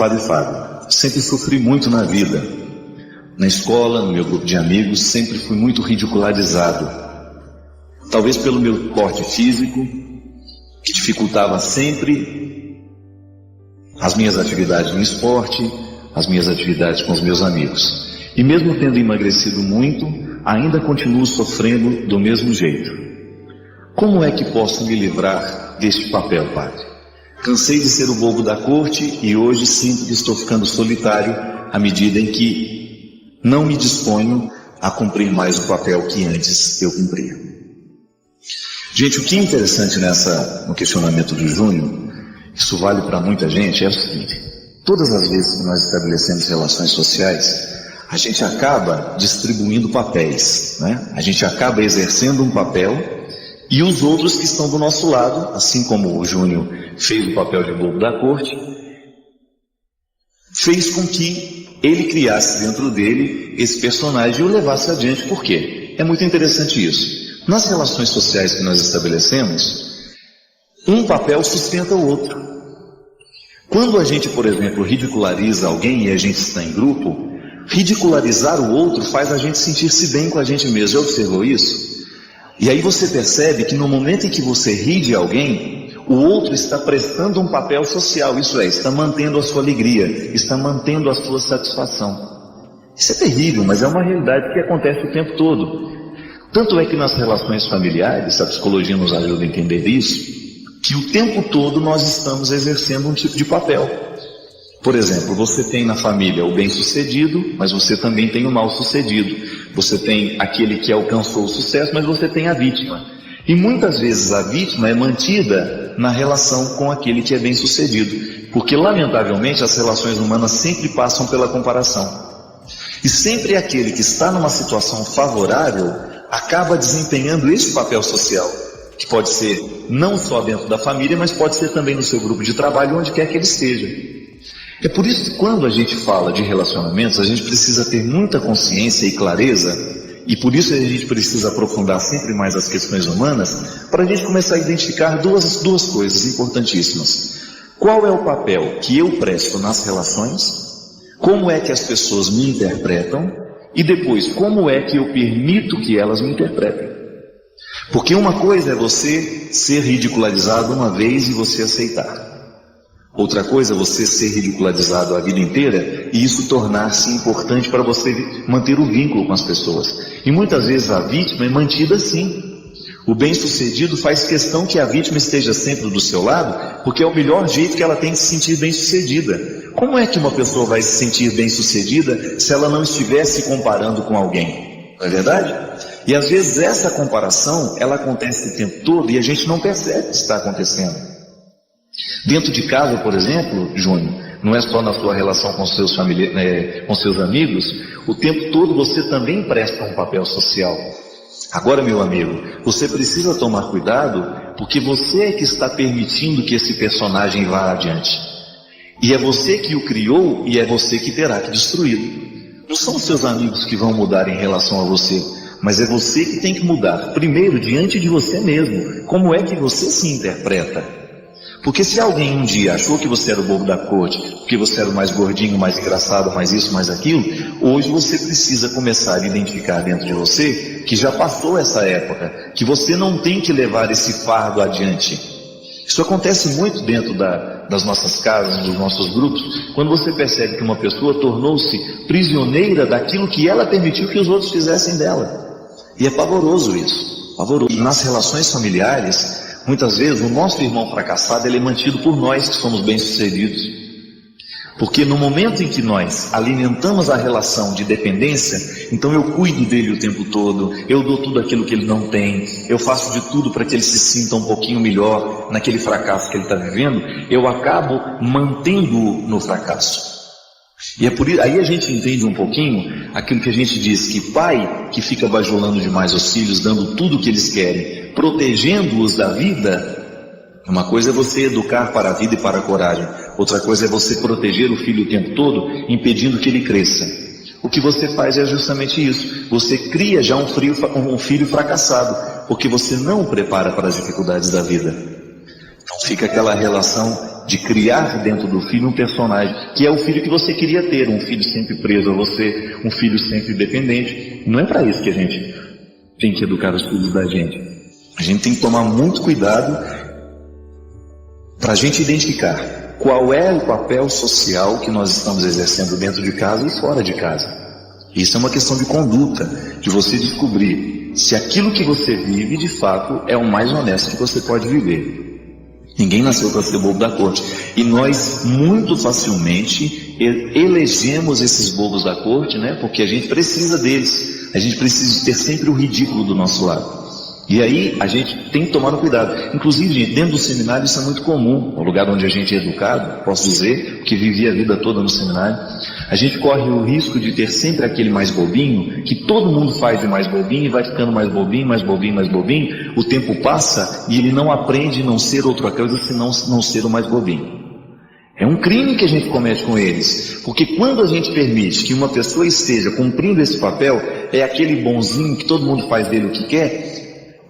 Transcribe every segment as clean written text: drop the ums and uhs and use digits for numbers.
Padre Fábio, sempre sofri muito na vida. Na escola, no meu grupo de amigos, sempre fui muito ridicularizado. Talvez pelo meu porte físico, que dificultava sempre as minhas atividades no esporte, as minhas atividades com os meus amigos. E mesmo tendo emagrecido muito, ainda continuo sofrendo do mesmo jeito. Como é que posso me livrar deste papel, Padre? Cansei de ser o bobo da corte e hoje sinto que estou ficando solitário à medida em que não me disponho a cumprir mais o papel que antes eu cumpria. Gente, o que é interessante no questionamento do Júnior, isso vale para muita gente, é o seguinte: todas as vezes que nós estabelecemos relações sociais, a gente acaba distribuindo papéis, né? A gente acaba exercendo um papel e os outros que estão do nosso lado, assim como o Júnior fez o papel de bobo da corte, fez com que ele criasse dentro dele esse personagem e o levasse adiante. Por quê? É muito interessante isso. Nas relações sociais que nós estabelecemos, um papel sustenta o outro. Quando a gente, por exemplo, ridiculariza alguém e a gente está em grupo, ridicularizar o outro faz a gente sentir-se bem com a gente mesmo. Já observou isso? E aí você percebe que no momento em que você ri de alguém, o outro está prestando um papel social, isso é, está mantendo a sua alegria, está mantendo a sua satisfação. Isso é terrível, mas é uma realidade que acontece o tempo todo. Tanto é que nas relações familiares, a psicologia nos ajuda a entender isso, que o tempo todo nós estamos exercendo um tipo de papel. Por exemplo, você tem na família o bem-sucedido, mas você também tem o mal-sucedido. Você tem aquele que alcançou o sucesso, mas você tem a vítima. E muitas vezes a vítima é mantida na relação com aquele que é bem-sucedido. Porque, lamentavelmente, as relações humanas sempre passam pela comparação. E sempre aquele que está numa situação favorável acaba desempenhando esse papel social, que pode ser não só dentro da família, mas pode ser também no seu grupo de trabalho, onde quer que ele esteja. É por isso que quando a gente fala de relacionamentos, a gente precisa ter muita consciência e clareza, e por isso a gente precisa aprofundar sempre mais as questões humanas, para a gente começar a identificar duas coisas importantíssimas. Qual é o papel que eu presto nas relações? Como é que as pessoas me interpretam? E depois, como é que eu permito que elas me interpretem? Porque uma coisa é você ser ridicularizado uma vez e você aceitar. Outra coisa é você ser ridicularizado a vida inteira e isso tornar-se importante para você manter o vínculo com as pessoas. E muitas vezes a vítima é mantida assim. O bem-sucedido faz questão que a vítima esteja sempre do seu lado, porque é o melhor jeito que ela tem de se sentir bem-sucedida. Como é que uma pessoa vai se sentir bem-sucedida se ela não estiver se comparando com alguém? Não é verdade? E às vezes essa comparação, ela acontece o tempo todo e a gente não percebe que está acontecendo. Dentro de casa, por exemplo, Júnior, não é só na sua relação com seus familiares, com seus amigos, o tempo todo você também presta um papel social. Agora, meu amigo, você precisa tomar cuidado, porque você é que está permitindo que esse personagem vá adiante. E é você que o criou e é você que terá que destruí-lo. Não são os seus amigos que vão mudar em relação a você, mas é você que tem que mudar, primeiro, diante de você mesmo. Como é que você se interpreta? Porque se alguém um dia achou que você era o bobo da corte, que você era o mais gordinho, mais engraçado, mais isso, mais aquilo, hoje você precisa começar a identificar dentro de você que já passou essa época, que você não tem que levar esse fardo adiante. Isso acontece muito dentro das nossas casas, dos nossos grupos, quando você percebe que uma pessoa tornou-se prisioneira daquilo que ela permitiu que os outros fizessem dela. E é pavoroso isso, pavoroso. E nas relações familiares, muitas vezes o nosso irmão fracassado ele é mantido por nós que somos bem-sucedidos. Porque no momento em que nós alimentamos a relação de dependência, então eu cuido dele o tempo todo, eu dou tudo aquilo que ele não tem, eu faço de tudo para que ele se sinta um pouquinho melhor naquele fracasso que ele está vivendo, eu acabo mantendo-o no fracasso. E é por isso, aí a gente entende um pouquinho aquilo que a gente diz, que pai que fica bajulando demais os filhos, dando tudo o que eles querem, protegendo-os da vida. Uma coisa é você educar para a vida e para a coragem, outra coisa é você proteger o filho o tempo todo, impedindo que ele cresça. O que você faz é justamente isso, você cria já um filho fracassado, porque você não o prepara para as dificuldades da vida. Então fica aquela relação de criar dentro do filho um personagem, que é o filho que você queria ter, um filho sempre preso a você, um filho sempre dependente. Não é para isso que a gente tem que educar os filhos da gente. A gente tem que tomar muito cuidado para a gente identificar qual é o papel social que nós estamos exercendo dentro de casa e fora de casa. Isso é uma questão de conduta, de você descobrir se aquilo que você vive, de fato, é o mais honesto que você pode viver. Ninguém nasceu para ser bobo da corte. E nós, muito facilmente, elegemos esses bobos da corte, né? Porque a gente precisa deles. A gente precisa ter sempre o ridículo do nosso lado. E aí, a gente tem que tomar cuidado. Inclusive, gente, dentro do seminário isso é muito comum. O lugar onde a gente é educado, posso dizer, que vivi a vida toda no seminário. A gente corre o risco de ter sempre aquele mais bobinho, que todo mundo faz de mais bobinho, e vai ficando mais bobinho, mais bobinho, mais bobinho. O tempo passa e ele não aprende a não ser outra coisa, senão não ser o mais bobinho. É um crime que a gente comete com eles, porque quando a gente permite que uma pessoa esteja cumprindo esse papel, é aquele bonzinho que todo mundo faz dele o que quer,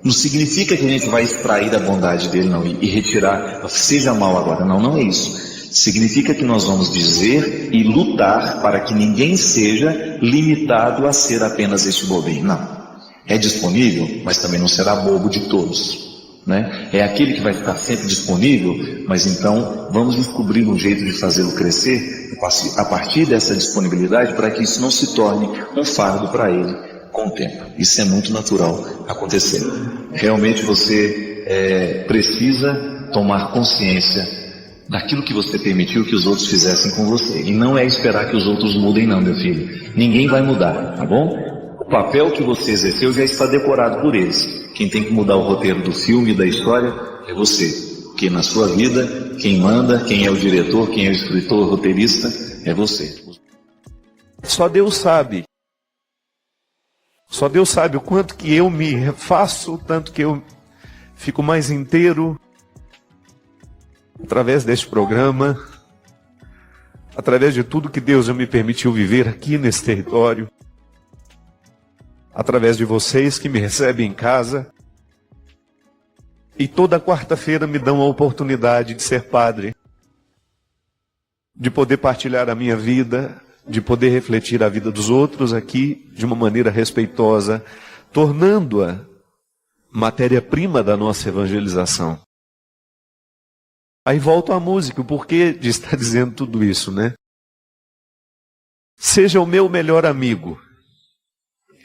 não significa que a gente vai extrair a bondade dele, não, e retirar, seja mal agora, não é isso. Significa que nós vamos dizer e lutar para que ninguém seja limitado a ser apenas este bobinho. Não. É disponível, mas também não será bobo de todos, né? É aquele que vai ficar sempre disponível, mas então vamos descobrir um jeito de fazê-lo crescer a partir dessa disponibilidade para que isso não se torne um fardo para ele com o tempo. Isso é muito natural acontecer. Realmente você precisa tomar consciência daquilo que você permitiu que os outros fizessem com você. E não é esperar que os outros mudem não, meu filho. Ninguém vai mudar, tá bom? O papel que você exerceu já está decorado por eles. Quem tem que mudar o roteiro do filme, da história, é você. Porque na sua vida, quem manda, quem é o diretor, quem é o escritor, o roteirista, é você. Só Deus sabe. Só Deus sabe o quanto que eu me refaço, o tanto que eu fico mais inteiro através deste programa, através de tudo que Deus já me permitiu viver aqui nesse território, através de vocês que me recebem em casa, e toda quarta-feira me dão a oportunidade de ser padre, de poder partilhar a minha vida, de poder refletir a vida dos outros aqui de uma maneira respeitosa, tornando-a matéria-prima da nossa evangelização. Aí volto à música, o porquê de estar dizendo tudo isso, né? Seja o meu melhor amigo.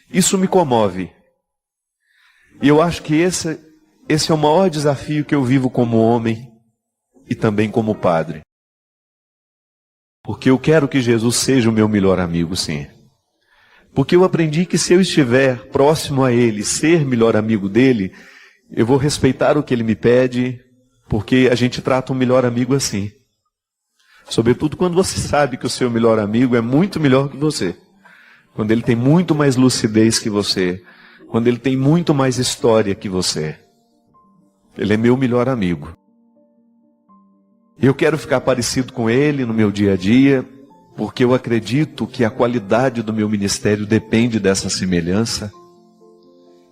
Isso me comove. E eu acho que esse é o maior desafio que eu vivo como homem e também como padre. Porque eu quero que Jesus seja o meu melhor amigo, sim. Porque eu aprendi que se eu estiver próximo a Ele, ser melhor amigo dele, eu vou respeitar o que Ele me pede, porque a gente trata um melhor amigo assim. Sobretudo quando você sabe que o seu melhor amigo é muito melhor que você. Quando ele tem muito mais lucidez que você. Quando ele tem muito mais história que você. Ele é meu melhor amigo. Eu quero ficar parecido com ele no meu dia a dia, porque eu acredito que a qualidade do meu ministério depende dessa semelhança.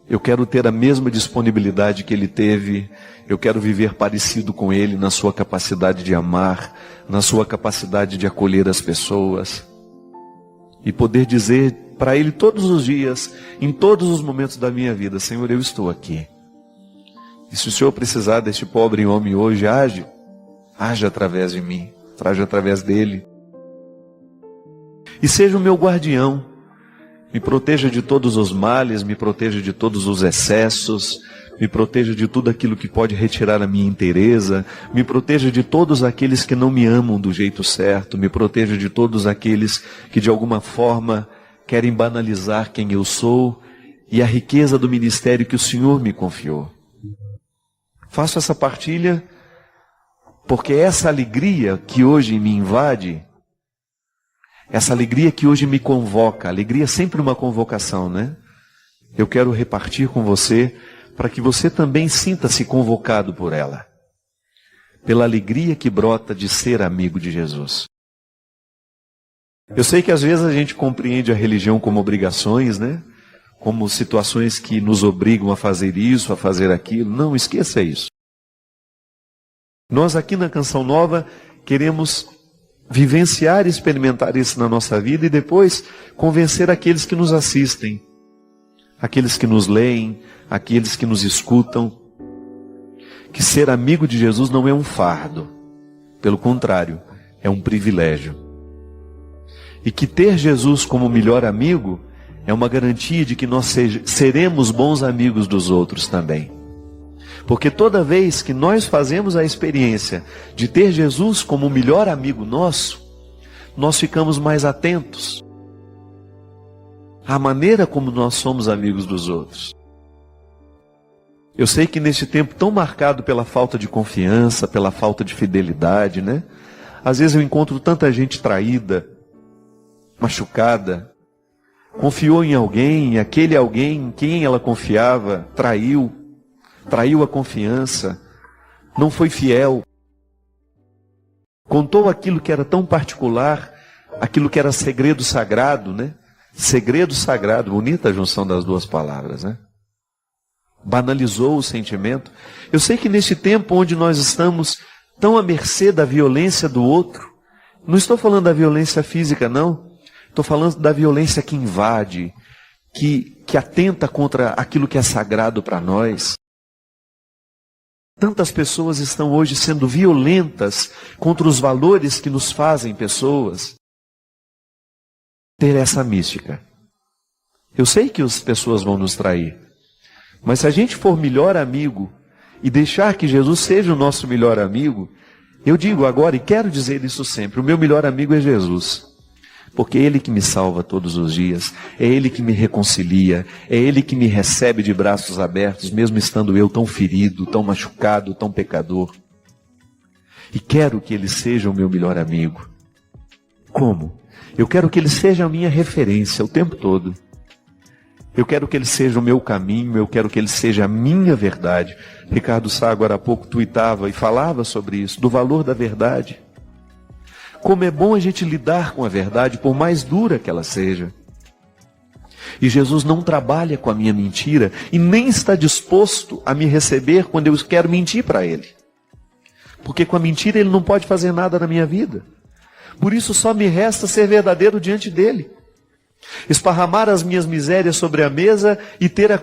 Eu quero ter a mesma disponibilidade que ele teve. Eu quero viver parecido com ele na sua capacidade de amar, na sua capacidade de acolher as pessoas. E poder dizer para ele todos os dias, em todos os momentos da minha vida: Senhor, eu estou aqui. E se o Senhor precisar deste pobre homem hoje, age através de mim, age através dele. E seja o meu guardião. Me proteja de todos os males, me proteja de todos os excessos, me proteja de tudo aquilo que pode retirar a minha inteireza, me proteja de todos aqueles que não me amam do jeito certo, me proteja de todos aqueles que de alguma forma querem banalizar quem eu sou e a riqueza do ministério que o Senhor me confiou. Faço essa partilha porque essa alegria que hoje me invade, essa alegria que hoje me convoca, alegria é sempre uma convocação, né? Eu quero repartir com você para que você também sinta-se convocado por ela. Pela alegria que brota de ser amigo de Jesus. Eu sei que às vezes a gente compreende a religião como obrigações, né? Como situações que nos obrigam a fazer isso, a fazer aquilo. Não, esqueça isso. Nós aqui na Canção Nova queremos vivenciar e experimentar isso na nossa vida e depois convencer aqueles que nos assistem, aqueles que nos leem, aqueles que nos escutam, que ser amigo de Jesus não é um fardo, pelo contrário, é um privilégio. E que ter Jesus como melhor amigo é uma garantia de que nós seremos bons amigos dos outros também. Porque toda vez que nós fazemos a experiência de ter Jesus como o melhor amigo nosso, nós ficamos mais atentos à maneira como nós somos amigos dos outros. Eu sei que neste tempo tão marcado pela falta de confiança, pela falta de fidelidade, né? Às vezes eu encontro tanta gente traída, machucada, confiou em alguém, e aquele alguém em quem ela confiava traiu a confiança, não foi fiel, contou aquilo que era tão particular, aquilo que era segredo sagrado, né? Segredo sagrado, bonita a junção das duas palavras, né? Banalizou o sentimento. Eu sei que neste tempo onde nós estamos tão à mercê da violência do outro, não estou falando da violência física, não. Estou falando da violência que invade, que atenta contra aquilo que é sagrado para nós. Tantas pessoas estão hoje sendo violentas contra os valores que nos fazem pessoas. Ter essa mística. Eu sei que as pessoas vão nos trair. Mas se a gente for melhor amigo e deixar que Jesus seja o nosso melhor amigo, eu digo agora e quero dizer isso sempre, o meu melhor amigo é Jesus. Porque é Ele que me salva todos os dias, é Ele que me reconcilia, é Ele que me recebe de braços abertos, mesmo estando eu tão ferido, tão machucado, tão pecador. E quero que Ele seja o meu melhor amigo. Como? Eu quero que Ele seja a minha referência o tempo todo. Eu quero que Ele seja o meu caminho, eu quero que Ele seja a minha verdade. Ricardo Sá agora há pouco tuitava e falava sobre isso, do valor da verdade. Como é bom a gente lidar com a verdade, por mais dura que ela seja. E Jesus não trabalha com a minha mentira e nem está disposto a me receber quando eu quero mentir para Ele. Porque com a mentira Ele não pode fazer nada na minha vida. Por isso só me resta ser verdadeiro diante dEle. Esparramar as minhas misérias sobre a mesa e ter a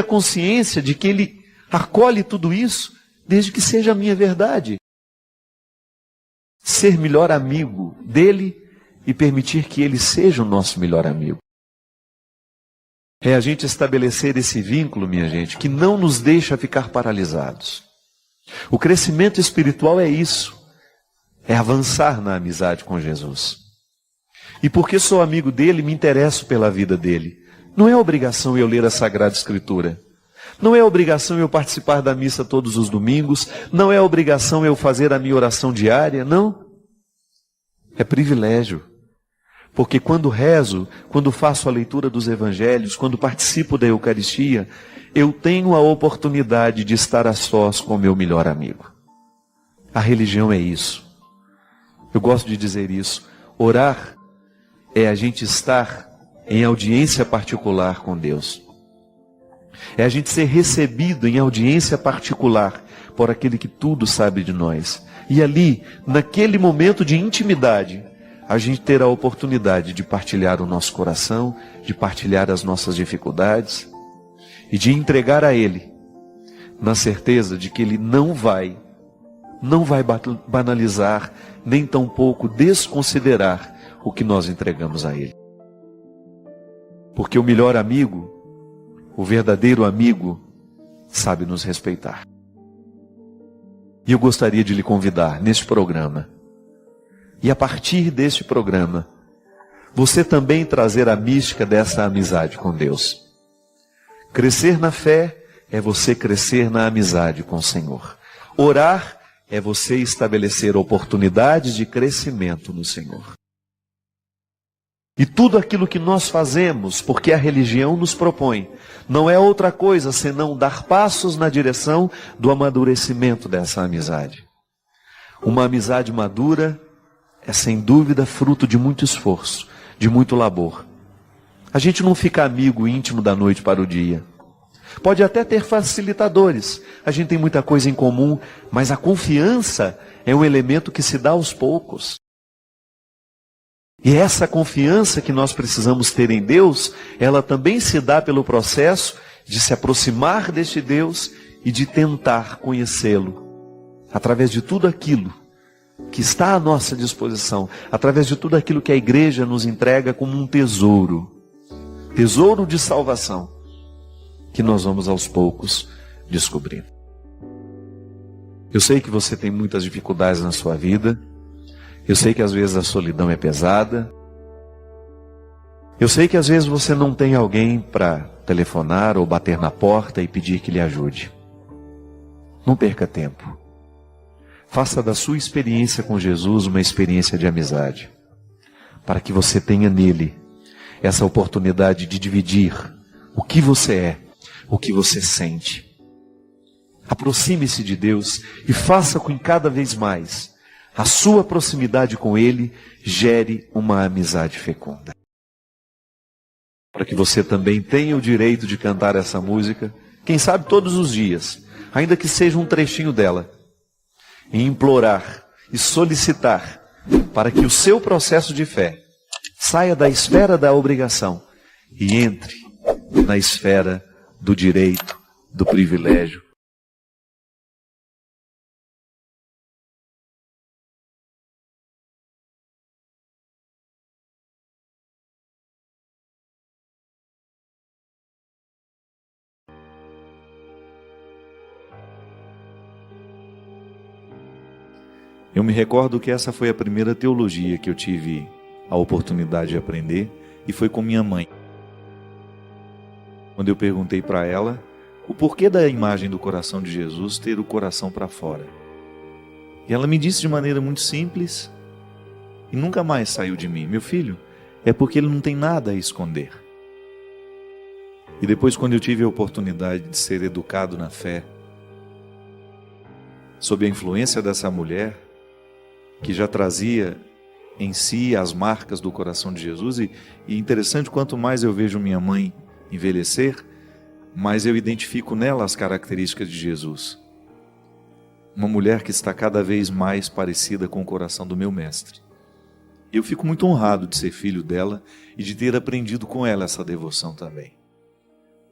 consciência de que Ele acolhe tudo isso, desde que seja a minha verdade. Ser melhor amigo dEle e permitir que Ele seja o nosso melhor amigo. É a gente estabelecer esse vínculo, minha gente, que não nos deixa ficar paralisados. O crescimento espiritual é isso, é avançar na amizade com Jesus. E porque sou amigo dele, me interesso pela vida dele. Não é obrigação eu ler a Sagrada Escritura. Não é obrigação eu participar da missa todos os domingos. Não é obrigação eu fazer a minha oração diária. Não. É privilégio. Porque quando rezo, quando faço a leitura dos evangelhos, quando participo da Eucaristia, eu tenho a oportunidade de estar a sós com o meu melhor amigo. A religião é isso. Eu gosto de dizer isso. Orar é a gente estar em audiência particular com Deus. É a gente ser recebido em audiência particular por aquele que tudo sabe de nós. E ali, naquele momento de intimidade, a gente ter a oportunidade de partilhar o nosso coração, de partilhar as nossas dificuldades e de entregar a Ele, na certeza de que Ele não vai banalizar, nem tampouco desconsiderar o que nós entregamos a Ele. Porque o melhor amigo, o verdadeiro amigo, sabe nos respeitar. E eu gostaria de lhe convidar neste programa, e a partir deste programa, você também trazer a mística dessa amizade com Deus. Crescer na fé é você crescer na amizade com o Senhor. Orar é você estabelecer oportunidades de crescimento no Senhor. E tudo aquilo que nós fazemos, porque a religião nos propõe, não é outra coisa senão dar passos na direção do amadurecimento dessa amizade. Uma amizade madura é sem dúvida fruto de muito esforço, de muito labor. A gente não fica amigo íntimo da noite para o dia. Pode até ter facilitadores, a gente tem muita coisa em comum, mas a confiança é um elemento que se dá aos poucos. E essa confiança que nós precisamos ter em Deus, ela também se dá pelo processo de se aproximar deste Deus e de tentar conhecê-lo, através de tudo aquilo que está à nossa disposição, através de tudo aquilo que a igreja nos entrega como um tesouro de salvação, que nós vamos aos poucos descobrindo. Eu sei que você tem muitas dificuldades na sua vida, eu sei que às vezes a solidão é pesada, eu sei que às vezes você não tem alguém para telefonar ou bater na porta e pedir que lhe ajude. Não perca tempo. Faça da sua experiência com Jesus uma experiência de amizade, para que você tenha nele essa oportunidade de dividir o que você é, o que você sente. Aproxime-se de Deus e faça com que cada vez mais a sua proximidade com Ele gere uma amizade fecunda. Para que você também tenha o direito de cantar essa música, quem sabe todos os dias, ainda que seja um trechinho dela, e implorar e solicitar para que o seu processo de fé saia da esfera da obrigação e entre na esfera do direito, do privilégio. Eu me recordo que essa foi a primeira teologia que eu tive a oportunidade de aprender, e foi com minha mãe. Quando eu perguntei para ela o porquê da imagem do coração de Jesus ter o coração para fora. E ela me disse de maneira muito simples, e nunca mais saiu de mim: meu filho, é porque ele não tem nada a esconder. E depois, quando eu tive a oportunidade de ser educado na fé, sob a influência dessa mulher, que já trazia em si as marcas do coração de Jesus, e interessante, quanto mais eu vejo minha mãe envelhecer, mais eu identifico nela as características de Jesus. Uma mulher que está cada vez mais parecida com o coração do meu mestre. Eu fico muito honrado de ser filho dela e de ter aprendido com ela essa devoção também.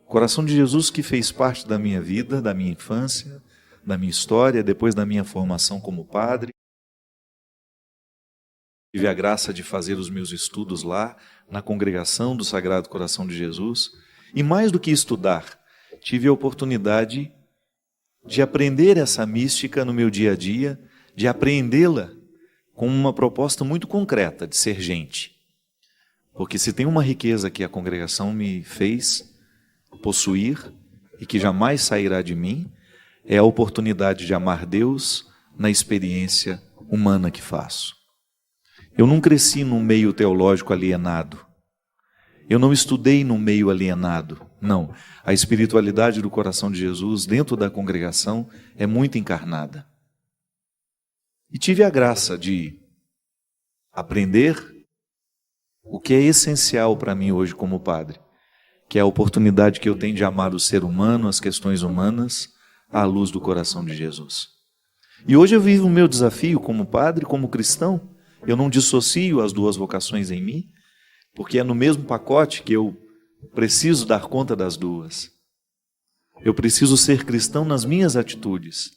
O coração de Jesus que fez parte da minha vida, da minha infância, da minha história, depois da minha formação como padre. Tive a graça de fazer os meus estudos lá, na congregação do Sagrado Coração de Jesus. E mais do que estudar, tive a oportunidade de aprender essa mística no meu dia a dia, de apreendê-la com uma proposta muito concreta de ser gente. Porque se tem uma riqueza que a congregação me fez possuir e que jamais sairá de mim, é a oportunidade de amar Deus na experiência humana que faço. Eu não cresci num meio teológico alienado. Eu não estudei num meio alienado. Não. A espiritualidade do coração de Jesus dentro da congregação é muito encarnada. E tive a graça de aprender o que é essencial para mim hoje como padre, que é a oportunidade que eu tenho de amar o ser humano, as questões humanas, à luz do coração de Jesus. E hoje eu vivo o meu desafio como padre, como cristão. Eu não dissocio as duas vocações em mim, porque é no mesmo pacote que eu preciso dar conta das duas. Eu preciso ser cristão nas minhas atitudes.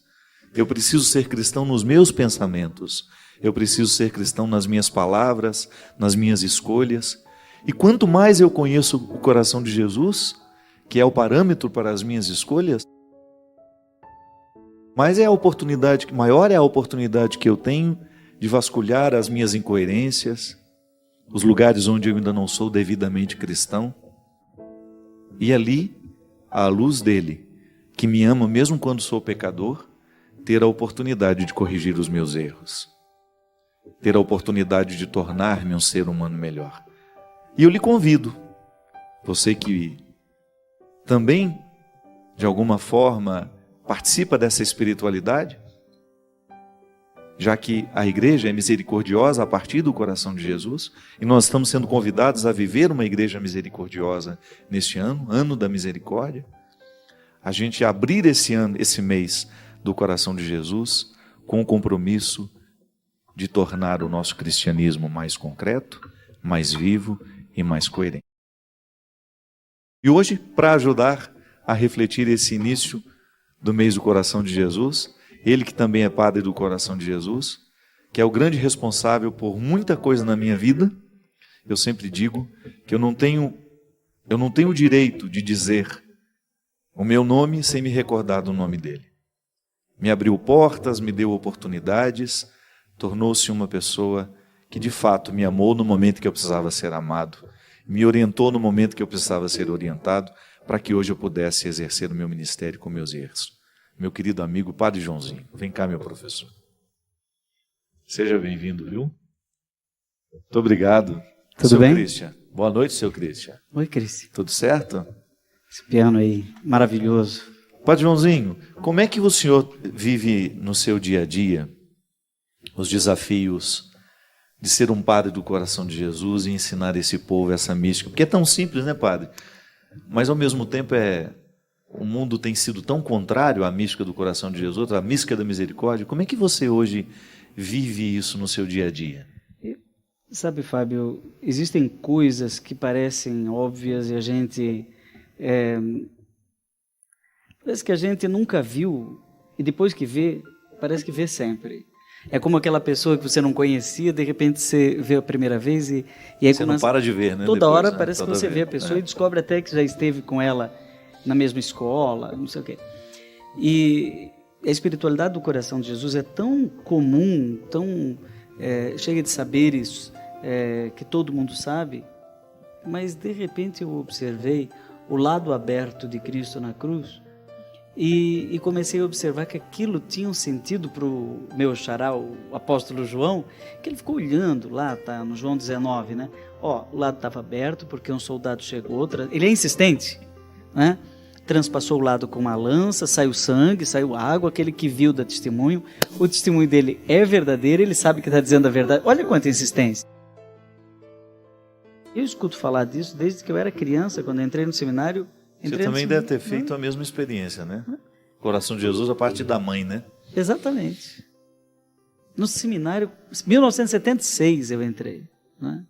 Eu preciso ser cristão nos meus pensamentos. Eu preciso ser cristão nas minhas palavras, nas minhas escolhas. E quanto mais eu conheço o coração de Jesus, que é o parâmetro para as minhas escolhas, maior é a oportunidade que eu tenho de vasculhar as minhas incoerências, os lugares onde eu ainda não sou devidamente cristão, e ali, à luz dele, que me ama mesmo quando sou pecador, ter a oportunidade de corrigir os meus erros, ter a oportunidade de tornar-me um ser humano melhor. E eu lhe convido, você que também, de alguma forma, participa dessa espiritualidade, já que a igreja é misericordiosa a partir do coração de Jesus, e nós estamos sendo convidados a viver uma igreja misericordiosa neste ano, ano da misericórdia. a gente abrir esse mês do coração de Jesus com o compromisso de tornar o nosso cristianismo mais concreto, mais vivo e mais coerente. E hoje, para ajudar a refletir esse início do mês do coração de Jesus, ele que também é padre do coração de Jesus, que é o grande responsável por muita coisa na minha vida, eu sempre digo que eu não tenho o direito de dizer o meu nome sem me recordar do nome dele. Me abriu portas, me deu oportunidades, tornou-se uma pessoa que de fato me amou no momento que eu precisava ser amado, me orientou no momento que eu precisava ser orientado, para que hoje eu pudesse exercer o meu ministério como eu exerço. Meu querido amigo Padre Joãozinho, vem cá, meu professor. Seja bem-vindo, viu? Muito obrigado. Tudo bem? Christian. Boa noite, seu Christian. Oi, Cris. Tudo certo? Esse piano aí, maravilhoso. Padre Joãozinho, como é que o senhor vive no seu dia a dia os desafios de ser um padre do coração de Jesus e ensinar esse povo essa mística? Porque é tão simples, né, padre? Mas ao mesmo tempo o mundo tem sido tão contrário à mística do coração de Jesus, à mística da misericórdia. Como é que você hoje vive isso no seu dia a dia? Sabe, Fábio, existem coisas que parecem óbvias e a gente parece que a gente nunca viu e depois que vê, parece que vê sempre. É como aquela pessoa que você não conhecia, de repente você vê a primeira vez e aí você não para de ver, né? Toda depois, hora né? parece Toda que você vez. vê a pessoa e descobre até que já esteve com ela na mesma escola, não sei o quê. E a espiritualidade do coração de Jesus é tão comum, tão cheia de saberes que todo mundo sabe, mas de repente eu observei o lado aberto de Cristo na cruz e comecei a observar que aquilo tinha um sentido para o meu xará, o apóstolo João, que ele ficou olhando lá, tá no João 19, né? Ó, o lado estava aberto porque um soldado chegou, ele é insistente, né? Transpassou o lado com uma lança, saiu sangue, saiu água, aquele que viu dá testemunho, o testemunho dele é verdadeiro, ele sabe que está dizendo a verdade. Olha quanta insistência. Eu escuto falar disso desde que eu era criança, quando eu entrei no seminário. Você também deve ter feito a mesma experiência, né? Coração de Jesus a partir da mãe, né? Exatamente. No seminário, 1976 eu entrei, né?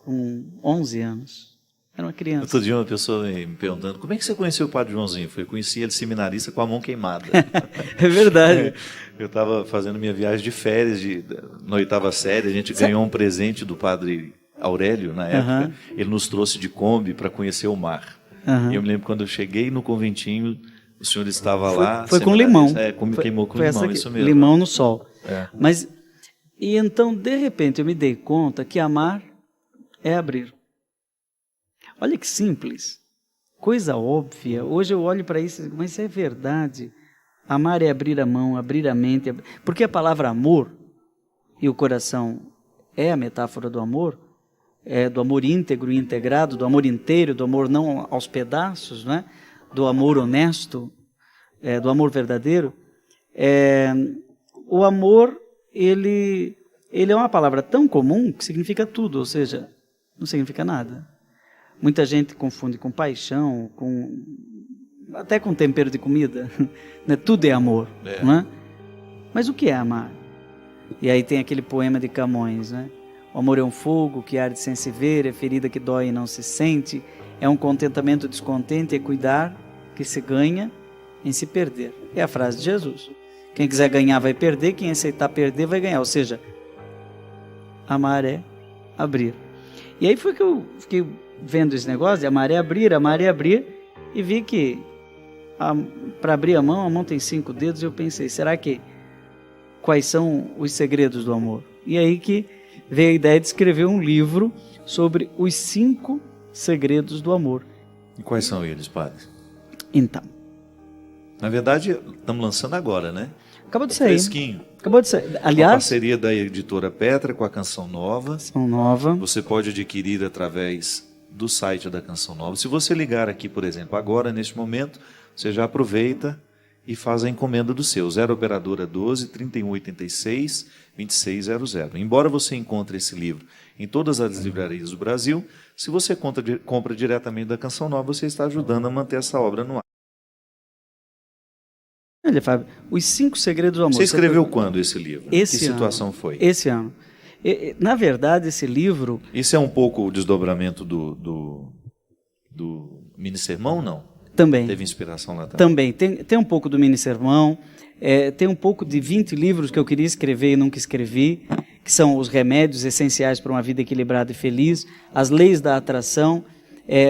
Com 11 anos. Era uma criança. Outro dia uma pessoa me perguntando, como é que você conheceu o Padre Joãozinho? Eu conheci ele seminarista com a mão queimada. É verdade. Eu estava fazendo minha viagem de férias na 8ª série, a gente ganhou um presente do Padre Aurélio, na época. Ele nos trouxe de Kombi para conhecer o mar. E eu me lembro quando eu cheguei no conventinho, o senhor estava lá. Foi com limão. Queimou com limão, isso mesmo. Limão no sol. É. Mas, e então, de repente, eu me dei conta que amar é abrir. Olha que simples. Coisa óbvia. Hoje eu olho para isso e digo, mas é verdade. Amar é abrir a mão, abrir a mente. Porque a palavra amor e o coração é a metáfora do amor íntegro e integrado, do amor inteiro, do amor não aos pedaços, né? Do amor honesto, do amor verdadeiro. O amor, ele é uma palavra tão comum que significa tudo, ou seja, não significa nada. Muita gente confunde com paixão, até com tempero de comida. Né? Tudo é amor. Né? Mas o que é amar? E aí tem aquele poema de Camões, né? O amor é um fogo que arde sem se ver, é ferida que dói e não se sente, é um contentamento descontente, é cuidar que se ganha em se perder. É a frase de Jesus. Quem quiser ganhar vai perder, quem aceitar perder vai ganhar. Ou seja, amar é abrir. E aí foi que eu fiquei vendo esse negócio de amar é abrir, e vi que para abrir a mão tem 5 dedos, e eu pensei, será que quais são os segredos do amor? E aí que veio a ideia de escrever um livro sobre os 5 segredos do amor. E quais são eles, padre? Então. Na verdade, estamos lançando agora, né? Acabou de sair. Fresquinho. Acabou de sair. Aliás, uma parceria da editora Petra com a Canção Nova. Canção Nova. Você pode adquirir através do site da Canção Nova. Se você ligar aqui, por exemplo, agora, neste momento, você já aproveita e faz a encomenda do seu. 0 Operadora 12 3186 2600. Embora você encontre esse livro em todas as livrarias do Brasil, se você compra diretamente da Canção Nova, você está ajudando a manter essa obra no ar. Olha, Fábio, Os 5 Segredos do Amor. Você escreveu quando esse livro? Que situação foi? Esse ano. Na verdade, esse livro... Isso é um pouco o desdobramento do mini sermão, não? Também. Teve inspiração lá Também. também? Tem um pouco do mini sermão, tem um pouco de 20 livros que eu queria escrever e nunca escrevi, que são os remédios essenciais para uma vida equilibrada e feliz, as leis da atração,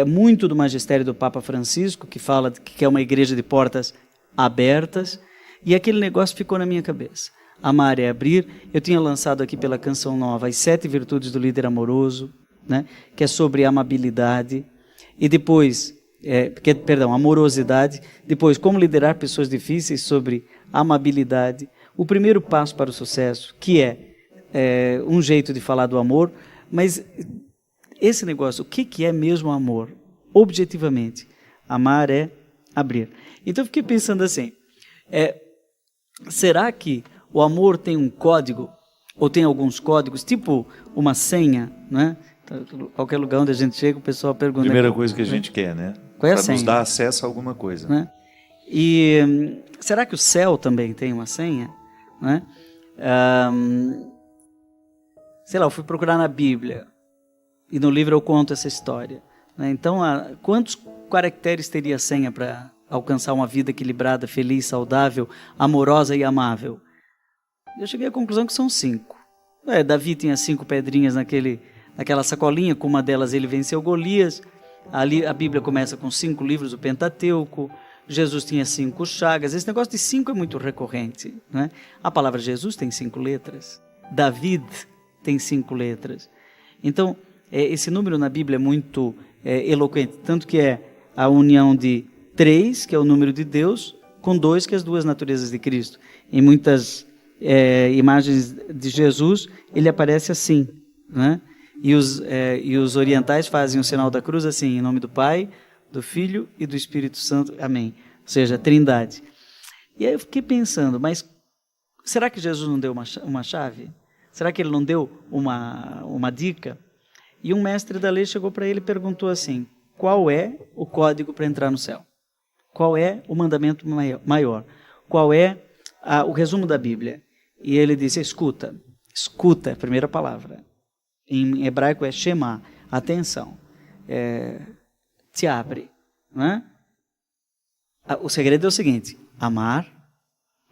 muito do magistério do Papa Francisco, que fala que é uma igreja de portas abertas, e aquele negócio ficou na minha cabeça. Amar é abrir. Eu tinha lançado aqui pela Canção Nova as 7 virtudes do líder amoroso, né, que é sobre amabilidade, e depois, amorosidade, depois como liderar pessoas difíceis, sobre amabilidade, o primeiro passo para o sucesso, que é um jeito de falar do amor, mas esse negócio, o que é mesmo amor? Objetivamente, amar é abrir. Então eu fiquei pensando assim, será que o amor tem um código, ou tem alguns códigos, tipo uma senha, né? Então, qualquer lugar onde a gente chega, o pessoal pergunta... Primeira coisa que a gente quer, né? Qual é a senha? Para nos dar acesso a alguma coisa. Né? E será que o céu também tem uma senha? Né? Sei lá, eu fui procurar na Bíblia, e no livro eu conto essa história. Né? Então, quantos caracteres teria a senha para alcançar uma vida equilibrada, feliz, saudável, amorosa e amável? Eu cheguei à conclusão que são 5. Davi tinha 5 pedrinhas naquela sacolinha, com uma delas ele venceu Golias. Ali a Bíblia começa com 5 livros do Pentateuco. Jesus tinha 5 chagas. Esse negócio de 5 é muito recorrente, né? A palavra Jesus tem 5 letras. David tem 5 letras. Então, esse número na Bíblia é muito eloquente, tanto que é a união de 3, que é o número de Deus, com 2, que é as 2 naturezas de Cristo. Em muitas imagens de Jesus, ele aparece assim, né? E os orientais fazem o sinal da cruz assim, em nome do Pai, do Filho e do Espírito Santo, amém. Ou seja, a Trindade. E aí eu fiquei pensando, mas será que Jesus não deu uma chave? Será que ele não deu uma dica? E um mestre da lei chegou para ele e perguntou assim, qual é o código para entrar no céu? Qual é o mandamento maior? Qual é o resumo da Bíblia? E ele disse, escuta, é a primeira palavra. Em hebraico é Shema, atenção, te abre. Né? O segredo é o seguinte, amar,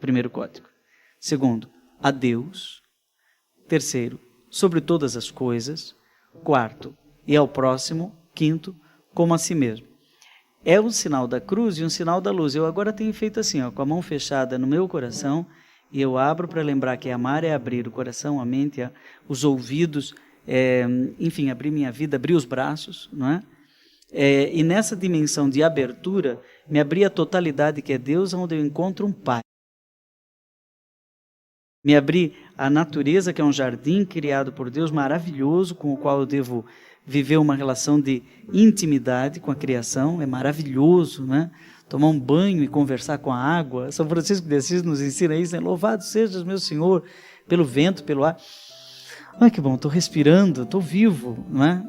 primeiro código. Segundo, a Deus. Terceiro, sobre todas as coisas. Quarto, e ao próximo. Quinto, como a si mesmo. É um sinal da cruz e um sinal da luz. Eu agora tenho feito assim, com a mão fechada no meu coração, e eu abro para lembrar que amar é abrir o coração, a mente, os ouvidos, enfim, abrir minha vida, abrir os braços, não é? E nessa dimensão de abertura, me abrir a totalidade que é Deus, onde eu encontro um Pai. Me abrir a natureza, que é um jardim criado por Deus, maravilhoso, com o qual eu devo viver uma relação de intimidade com a criação, é maravilhoso, né? Tomar um banho e conversar com a água. São Francisco de Assis nos ensina isso, né? Louvado sejas, meu Senhor, pelo vento, pelo ar. Ai, que bom, estou respirando, estou vivo, não é?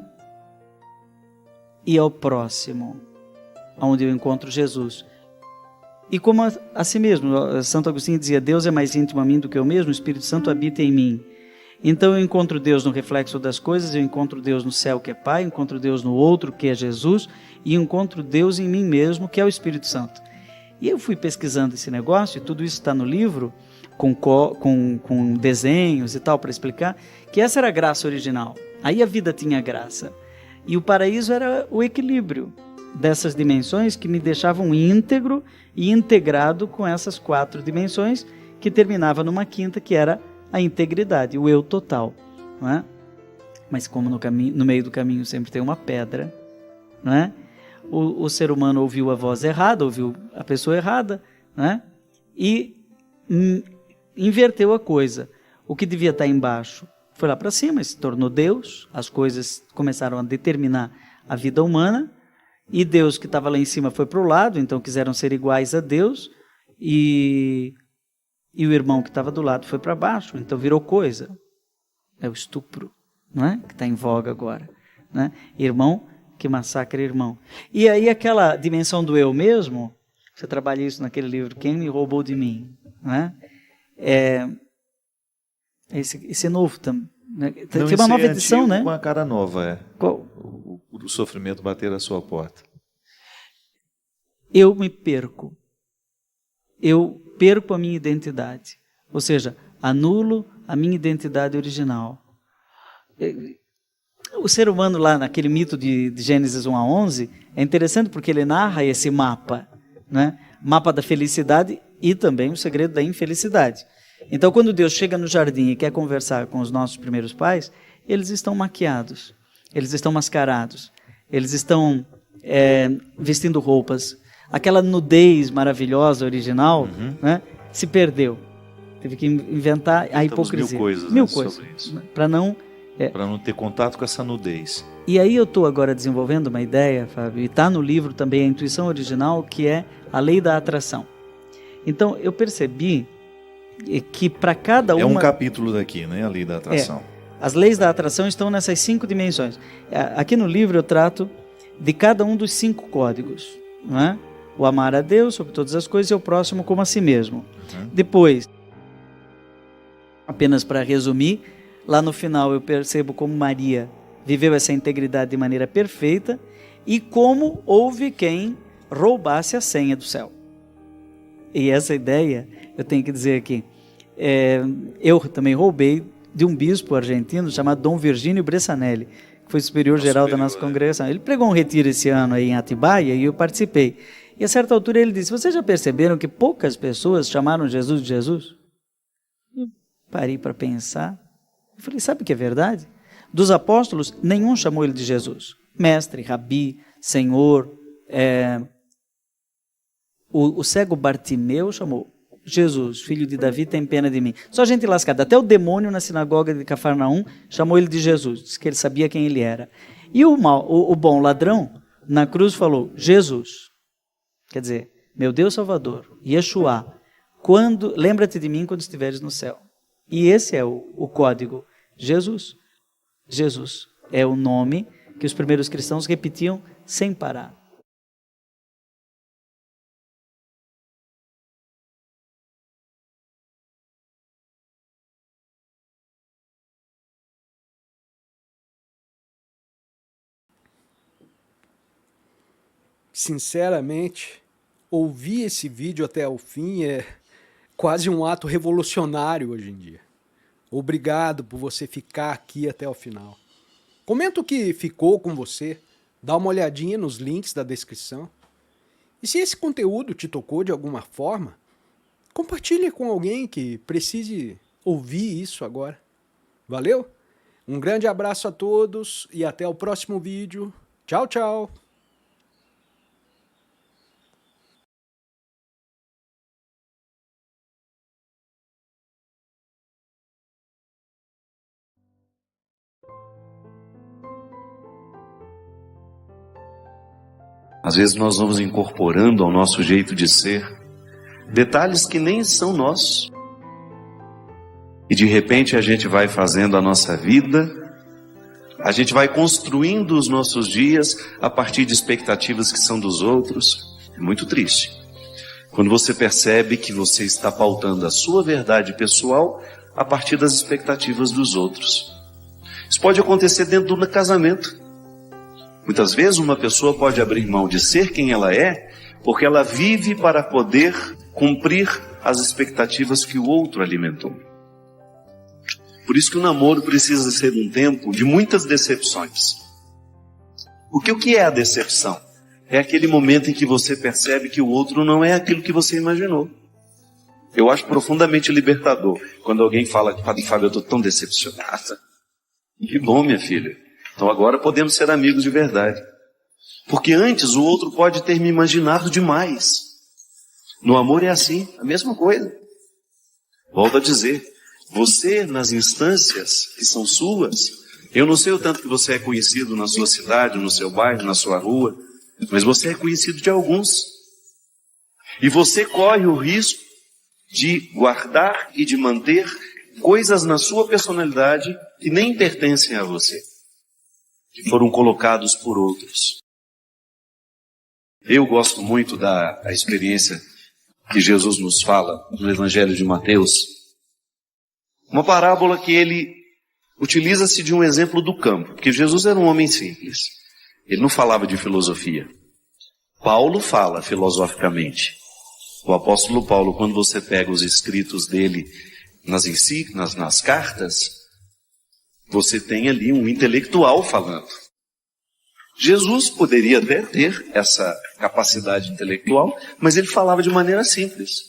E ao próximo, onde eu encontro Jesus. E como a si mesmo, Santo Agostinho dizia, Deus é mais íntimo a mim do que eu mesmo, o Espírito Santo habita em mim. Então eu encontro Deus no reflexo das coisas, eu encontro Deus no céu, que é Pai, encontro Deus no outro, que é Jesus, e encontro Deus em mim mesmo, que é o Espírito Santo. E eu fui pesquisando esse negócio, e tudo isso está no livro, com desenhos e tal, para explicar, que essa era a graça original. Aí a vida tinha graça. E o paraíso era o equilíbrio dessas dimensões que me deixavam íntegro e integrado com essas 4 dimensões, que terminava numa quinta, que era a integridade, o eu total, não é? Mas como no meio do caminho sempre tem uma pedra, não é? O ser humano ouviu a voz errada, ouviu a pessoa errada, não é? E inverteu a coisa. O que devia estar embaixo foi lá para cima, e se tornou Deus, as coisas começaram a determinar a vida humana, e Deus que estava lá em cima foi para o lado, então quiseram ser iguais a Deus, e o irmão que estava do lado foi para baixo, então virou coisa. É o estupro, não é? Que está em voga agora, né? Irmão que massacra irmão. E aí aquela dimensão do eu mesmo Você trabalha isso naquele livro, Quem Me Roubou de Mim. Não é? Esse é novo também. Né? Tem uma nova edição, né? Com a cara nova, é. Qual? O sofrimento bater à sua porta. Eu me perco. Eu perco a minha identidade. Ou seja, anulo a minha identidade original. O ser humano lá, naquele mito de Gênesis 1 a 11, é interessante porque ele narra esse mapa, né? Mapa da felicidade e também o segredo da infelicidade. Então, quando Deus chega no jardim e quer conversar com os nossos primeiros pais, eles estão maquiados, eles estão mascarados, eles estão vestindo roupas. Aquela nudez maravilhosa, original, né, se perdeu. Teve que inventar a hipocrisia. Mil coisas sobre isso. Para não ter contato com essa nudez. E aí eu estou agora desenvolvendo uma ideia, Fábio, e está no livro também a intuição original, que é a lei da atração. Então, eu percebi que para cada uma... É um capítulo daqui, né? A lei da atração. As leis da atração estão nessas 5 dimensões. Aqui no livro eu trato de cada um dos 5 códigos, não é? O amar a Deus sobre todas as coisas e o próximo como a si mesmo. Depois, apenas para resumir, lá no final eu percebo como Maria viveu essa integridade de maneira perfeita e como houve quem roubasse a senha do céu. E essa ideia, eu tenho que dizer aqui, eu também roubei de um bispo argentino chamado Dom Virgínio Bressanelli, que foi superior-geral da nossa congregação. Ele pregou um retiro esse ano aí em Atibaia e eu participei. E a certa altura ele disse, vocês já perceberam que poucas pessoas chamaram Jesus de Jesus? Eu parei para pensar. Eu falei, sabe o que é verdade? Dos apóstolos, nenhum chamou ele de Jesus. Mestre, rabi, Senhor. O cego Bartimeu chamou Jesus, filho de Davi, tem pena de mim. Só gente lascada. Até o demônio na sinagoga de Cafarnaum chamou ele de Jesus, disse que ele sabia quem ele era. E o bom ladrão, na cruz, falou, Jesus. Quer dizer, meu Deus Salvador, Yeshua, lembra-te de mim quando estiveres no céu. E esse é o código. Jesus. Jesus é o nome que os primeiros cristãos repetiam sem parar. Sinceramente, ouvir esse vídeo até o fim é quase um ato revolucionário hoje em dia. Obrigado por você ficar aqui até o final. Comenta o que ficou com você, dá uma olhadinha nos links da descrição. E se esse conteúdo te tocou de alguma forma, compartilhe com alguém que precise ouvir isso agora. Valeu? Um grande abraço a todos e até o próximo vídeo. Tchau, tchau! Às vezes nós vamos incorporando ao nosso jeito de ser detalhes que nem são nossos. E de repente a gente vai fazendo a nossa vida, a gente vai construindo os nossos dias a partir de expectativas que são dos outros. É muito triste quando você percebe que você está pautando a sua verdade pessoal a partir das expectativas dos outros. Isso pode acontecer dentro do casamento. Muitas vezes uma pessoa pode abrir mão de ser quem ela é, porque ela vive para poder cumprir as expectativas que o outro alimentou. Por isso que o namoro precisa ser um tempo de muitas decepções. Porque o que é a decepção? É aquele momento em que você percebe que o outro não é aquilo que você imaginou. Eu acho profundamente libertador quando alguém fala, Fábio, eu estou tão decepcionada. Que bom, minha filha. Então agora podemos ser amigos de verdade. Porque antes o outro pode ter me imaginado demais. No amor é assim, a mesma coisa. Volto a dizer, você nas instâncias que são suas, eu não sei o tanto que você é conhecido na sua cidade, no seu bairro, na sua rua, mas você é conhecido de alguns. E você corre o risco de guardar e de manter coisas na sua personalidade que nem pertencem a você, que foram colocados por outros. Eu gosto muito da experiência que Jesus nos fala no Evangelho de Mateus. Uma parábola que ele utiliza-se de um exemplo do campo, porque Jesus era um homem simples. Ele não falava de filosofia. Paulo fala filosoficamente. O apóstolo Paulo, quando você pega os escritos dele nas cartas, você tem ali um intelectual falando. Jesus poderia até ter essa capacidade intelectual, mas ele falava de maneira simples.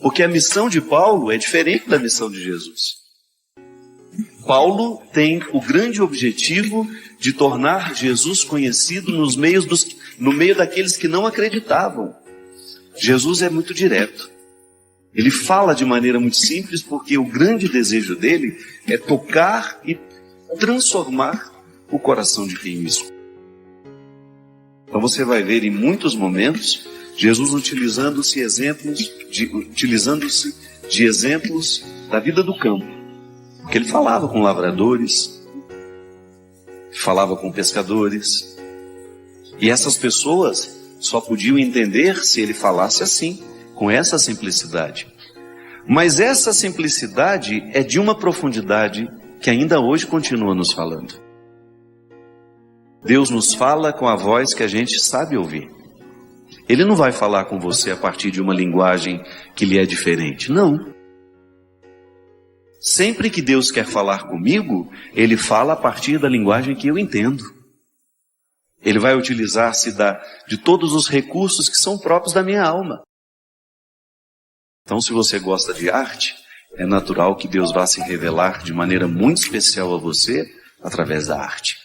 Porque a missão de Paulo é diferente da missão de Jesus. Paulo tem o grande objetivo de tornar Jesus conhecido no meio daqueles que não acreditavam. Jesus é muito direto. Ele fala de maneira muito simples porque o grande desejo dele é tocar e transformar o coração de quem o escuta. Então você vai ver em muitos momentos Jesus utilizando-se de exemplos da vida do campo. Porque ele falava com lavradores, falava com pescadores. E essas pessoas só podiam entender se ele falasse assim, com essa simplicidade. Mas essa simplicidade é de uma profundidade que ainda hoje continua nos falando. Deus nos fala com a voz que a gente sabe ouvir. Ele não vai falar com você a partir de uma linguagem que lhe é diferente, não. Sempre que Deus quer falar comigo, Ele fala a partir da linguagem que eu entendo. Ele vai utilizar-se de todos os recursos que são próprios da minha alma. Então, se você gosta de arte, é natural que Deus vá se revelar de maneira muito especial a você através da arte.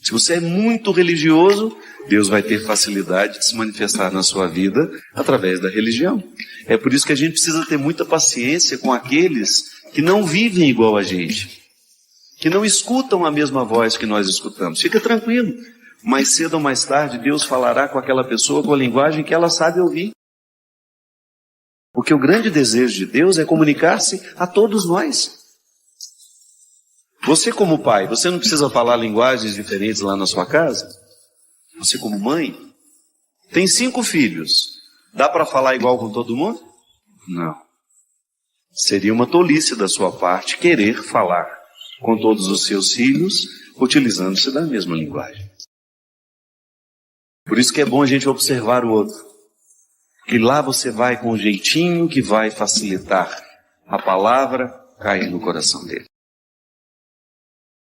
Se você é muito religioso, Deus vai ter facilidade de se manifestar na sua vida através da religião. É por isso que a gente precisa ter muita paciência com aqueles que não vivem igual a gente, que não escutam a mesma voz que nós escutamos. Fica tranquilo, mais cedo ou mais tarde Deus falará com aquela pessoa com a linguagem que ela sabe ouvir. Porque o grande desejo de Deus é comunicar-se a todos nós. Você como pai, você não precisa falar linguagens diferentes lá na sua casa? Você como mãe, tem 5 filhos, dá para falar igual com todo mundo? Não. Seria uma tolice da sua parte querer falar com todos os seus filhos, utilizando-se da mesma linguagem. Por isso que é bom a gente observar o outro. Que lá você vai com um jeitinho que vai facilitar a palavra cair no coração dele.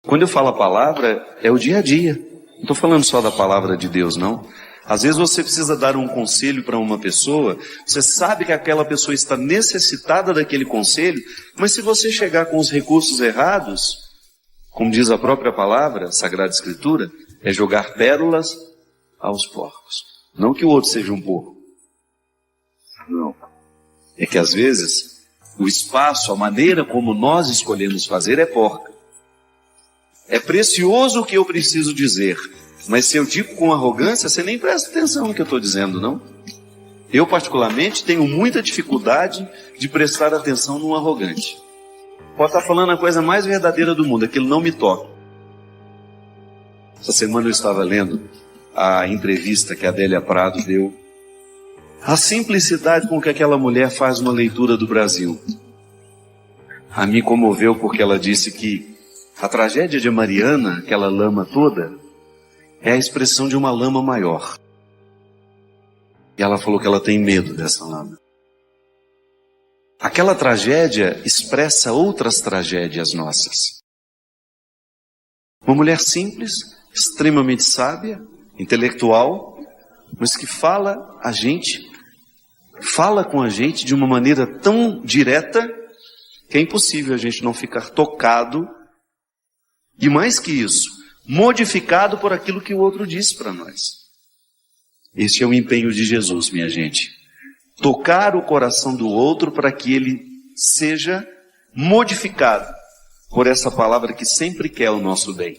Quando eu falo a palavra, é o dia a dia. Não estou falando só da palavra de Deus, não. Às vezes você precisa dar um conselho para uma pessoa, você sabe que aquela pessoa está necessitada daquele conselho, mas se você chegar com os recursos errados, como diz a própria palavra, a Sagrada Escritura, é jogar pérolas aos porcos. Não que o outro seja um porco. Não. É que às vezes o espaço, a maneira como nós escolhemos fazer é porca. É precioso o que eu preciso dizer, mas se eu digo com arrogância, você nem presta atenção no que eu estou dizendo, não? Eu, particularmente, tenho muita dificuldade de prestar atenção num arrogante. Pode estar falando a coisa mais verdadeira do mundo, aquilo não me toca. Essa semana eu estava lendo a entrevista que a Adélia Prado deu. A simplicidade com que aquela mulher faz uma leitura do Brasil. A mim comoveu porque ela disse que a tragédia de Mariana, aquela lama toda, é a expressão de uma lama maior. E ela falou que ela tem medo dessa lama. Aquela tragédia expressa outras tragédias nossas. Uma mulher simples, extremamente sábia, intelectual, mas que fala com a gente de uma maneira tão direta que é impossível a gente não ficar tocado. E mais que isso, modificado por aquilo que o outro disse para nós. Este é o empenho de Jesus, minha gente. Tocar o coração do outro para que ele seja modificado por essa palavra que sempre quer o nosso bem.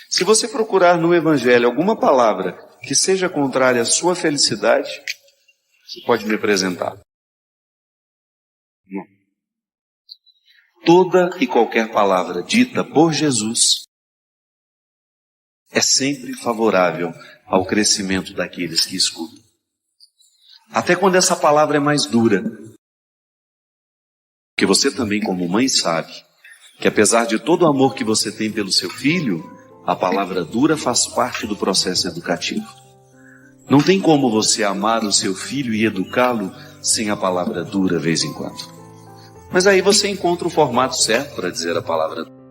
Se você procurar no Evangelho alguma palavra que seja contrária à sua felicidade, você pode me apresentar. Não. Toda e qualquer palavra dita por Jesus é sempre favorável ao crescimento daqueles que escutam. Até quando essa palavra é mais dura. Porque você também, como mãe, sabe que apesar de todo o amor que você tem pelo seu filho, a palavra dura faz parte do processo educativo. Não tem como você amar o seu filho e educá-lo sem a palavra dura de vez em quando. Mas aí você encontra o formato certo para dizer a palavra dura.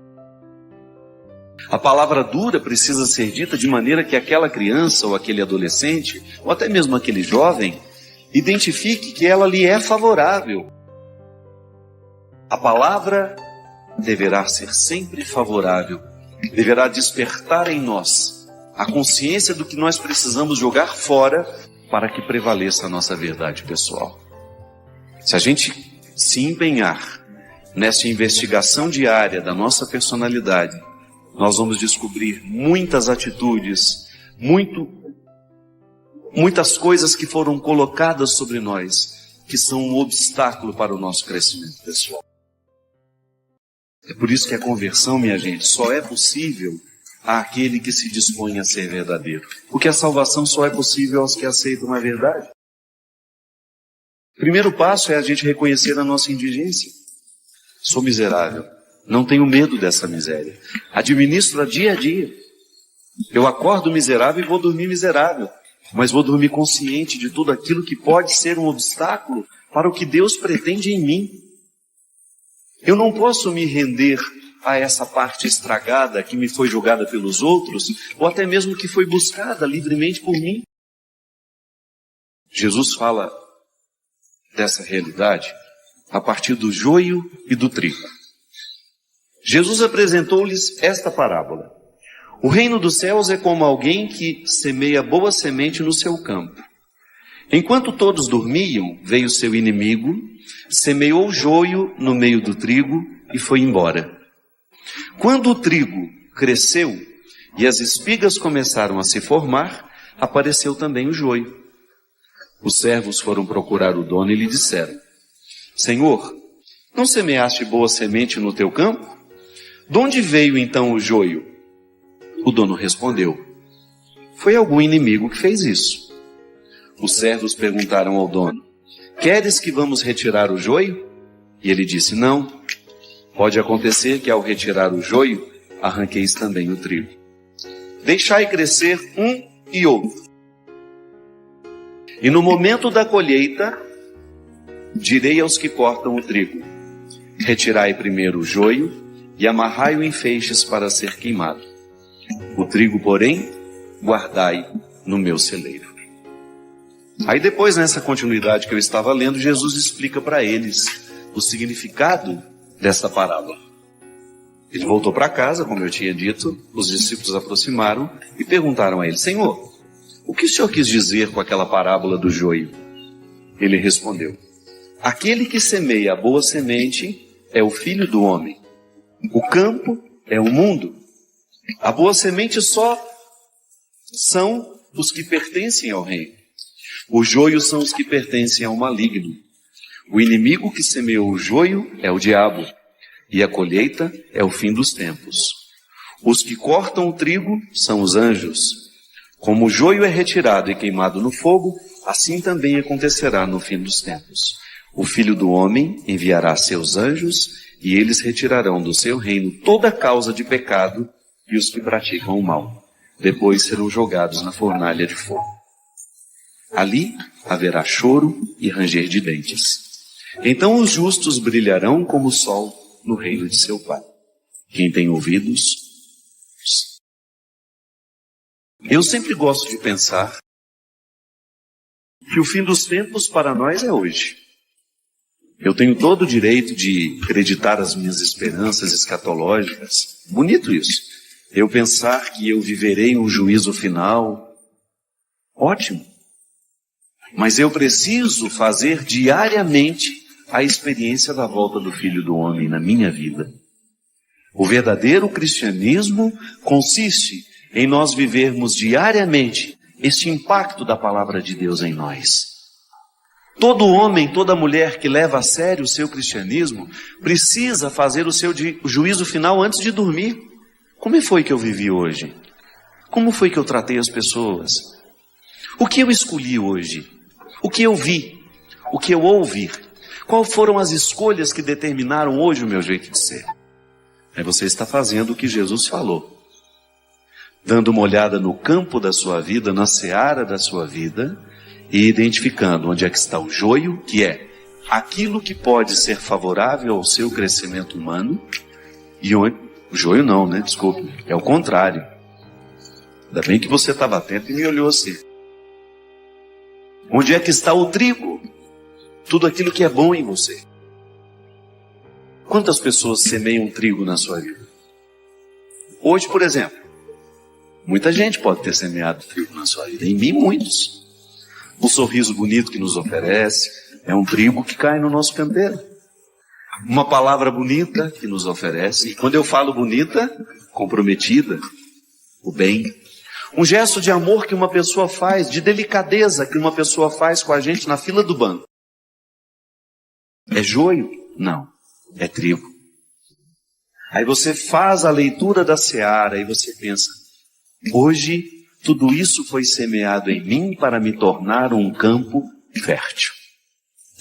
A palavra dura precisa ser dita de maneira que aquela criança ou aquele adolescente, ou até mesmo aquele jovem, identifique que ela lhe é favorável. A palavra deverá ser sempre favorável, deverá despertar em nós a consciência do que nós precisamos jogar fora para que prevaleça a nossa verdade pessoal. Se a gente se empenhar nessa investigação diária da nossa personalidade, nós vamos descobrir muitas atitudes, muitas coisas que foram colocadas sobre nós, que são um obstáculo para o nosso crescimento pessoal. É por isso que a conversão, minha gente, só é possível àquele que se dispõe a ser verdadeiro. Porque a salvação só é possível aos que aceitam a verdade. O primeiro passo é a gente reconhecer a nossa indigência. Sou miserável. Não tenho medo dessa miséria. Administro dia a dia. Eu acordo miserável e vou dormir miserável. Mas vou dormir consciente de tudo aquilo que pode ser um obstáculo para o que Deus pretende em mim. Eu não posso me render a essa parte estragada que me foi jogada pelos outros, ou até mesmo que foi buscada livremente por mim. Jesus fala dessa realidade a partir do joio e do trigo. Jesus apresentou-lhes esta parábola. O reino dos céus é como alguém que semeia boa semente no seu campo. Enquanto todos dormiam, veio seu inimigo, semeou joio no meio do trigo e foi embora. Quando o trigo cresceu e as espigas começaram a se formar, apareceu também o joio. Os servos foram procurar o dono e lhe disseram: Senhor, não semeaste boa semente no teu campo? De onde veio então o joio? O dono respondeu: Foi algum inimigo que fez isso. Os servos perguntaram ao dono: Queres que vamos retirar o joio? E ele disse: Não. Pode acontecer que ao retirar o joio, arranqueis também o trigo. Deixai crescer um e outro. E no momento da colheita, direi aos que cortam o trigo: Retirai primeiro o joio e amarrai-o em feixes para ser queimado. O trigo, porém, guardai no meu celeiro. Aí depois, nessa continuidade que eu estava lendo, Jesus explica para eles o significado dessa parábola. Ele voltou para casa, como eu tinha dito, os discípulos aproximaram e perguntaram a ele: Senhor, o que o Senhor quis dizer com aquela parábola do joio? Ele respondeu: Aquele que semeia a boa semente é o Filho do Homem. O campo é o mundo. A boa semente só são os que pertencem ao reino. O joio são os que pertencem ao maligno. O inimigo que semeou o joio é o diabo, e a colheita é o fim dos tempos. Os que cortam o trigo são os anjos. Como o joio é retirado e queimado no fogo, assim também acontecerá no fim dos tempos. O Filho do Homem enviará seus anjos, e eles retirarão do seu reino toda causa de pecado e os que praticam o mal. Depois serão jogados na fornalha de fogo. Ali haverá choro e ranger de dentes. Então os justos brilharão como o sol no reino de seu Pai. Quem tem ouvidos, eu sempre gosto de pensar que o fim dos tempos para nós é hoje. Eu tenho todo o direito de acreditar as minhas esperanças escatológicas. Bonito isso. Eu pensar que eu viverei um juízo final. Ótimo. Mas eu preciso fazer diariamente a experiência da volta do Filho do Homem na minha vida. O verdadeiro cristianismo consiste em nós vivermos diariamente este impacto da palavra de Deus em nós. Todo homem, toda mulher que leva a sério o seu cristianismo precisa fazer o seu juízo final antes de dormir. Como foi que eu vivi hoje? Como foi que eu tratei as pessoas? O que eu escolhi hoje? O que eu vi? O que eu ouvi? Quais foram as escolhas que determinaram hoje o meu jeito de ser? Aí você está fazendo o que Jesus falou. Dando uma olhada no campo da sua vida, na seara da sua vida, e identificando onde é que está o joio, que é aquilo que pode ser favorável ao seu crescimento humano, e onde... O joio não, né? Desculpe. É o contrário. Ainda bem que você estava atento e me olhou assim. Onde é que está o trigo? Tudo aquilo que é bom em você. Quantas pessoas semeiam trigo na sua vida? Hoje, por exemplo, muita gente pode ter semeado trigo na sua vida. Em mim, muitos. O sorriso bonito que nos oferece é um trigo que cai no nosso canteiro. Uma palavra bonita que nos oferece. E quando eu falo bonita, comprometida, o bem. Um gesto de amor que uma pessoa faz, de delicadeza que uma pessoa faz com a gente na fila do banco. É joio? Não, é trigo. Aí você faz a leitura da seara e você pensa, hoje tudo isso foi semeado em mim para me tornar um campo fértil.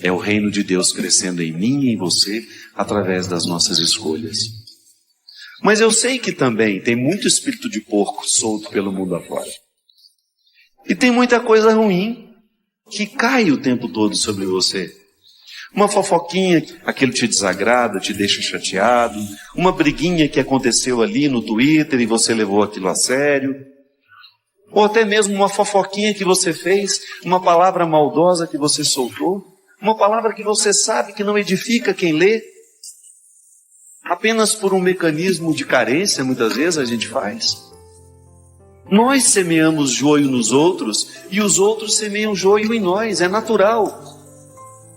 É o reino de Deus crescendo em mim e em você através das nossas escolhas. Mas eu sei que também tem muito espírito de porco solto pelo mundo afora. E tem muita coisa ruim que cai o tempo todo sobre você. Uma fofoquinha, aquilo te desagrada, te deixa chateado. Uma briguinha que aconteceu ali no Twitter e você levou aquilo a sério. Ou até mesmo uma fofoquinha que você fez, uma palavra maldosa que você soltou. Uma palavra que você sabe que não edifica quem lê. Apenas por um mecanismo de carência, muitas vezes a gente faz. Nós semeamos joio nos outros e os outros semeiam joio em nós, é natural.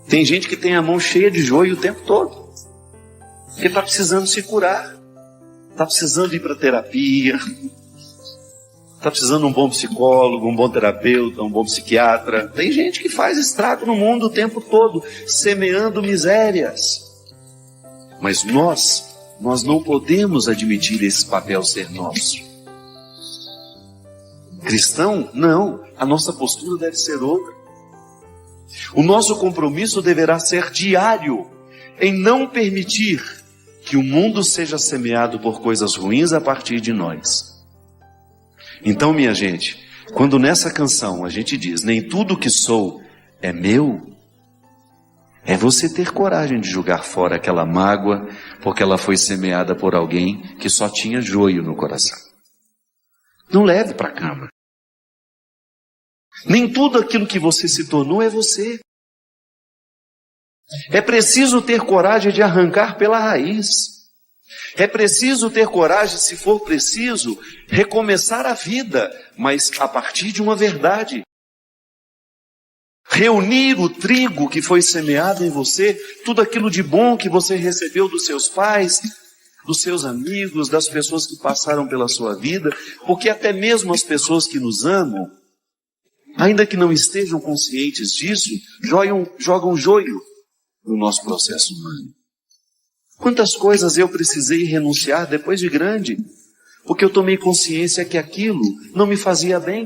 Tem gente que tem a mão cheia de joio o tempo todo, porque está precisando se curar, está precisando ir para terapia, está precisando de um bom psicólogo, um bom terapeuta, um bom psiquiatra. Tem gente que faz estrago no mundo o tempo todo, semeando misérias. Mas nós não podemos admitir esse papel ser nosso. Cristão? Não. A nossa postura deve ser outra. O nosso compromisso deverá ser diário, em não permitir que o mundo seja semeado por coisas ruins a partir de nós. Então, minha gente, quando nessa canção a gente diz, nem tudo que sou é meu, é você ter coragem de jogar fora aquela mágoa, porque ela foi semeada por alguém que só tinha joio no coração. Não leve para a cama. Nem tudo aquilo que você se tornou é você. É preciso ter coragem de arrancar pela raiz. É preciso ter coragem, se for preciso, recomeçar a vida, mas a partir de uma verdade. Reunir o trigo que foi semeado em você, tudo aquilo de bom que você recebeu dos seus pais, dos seus amigos, das pessoas que passaram pela sua vida, porque até mesmo as pessoas que nos amam, ainda que não estejam conscientes disso, jogam joio no nosso processo humano. Quantas coisas eu precisei renunciar depois de grande, porque eu tomei consciência que aquilo não me fazia bem.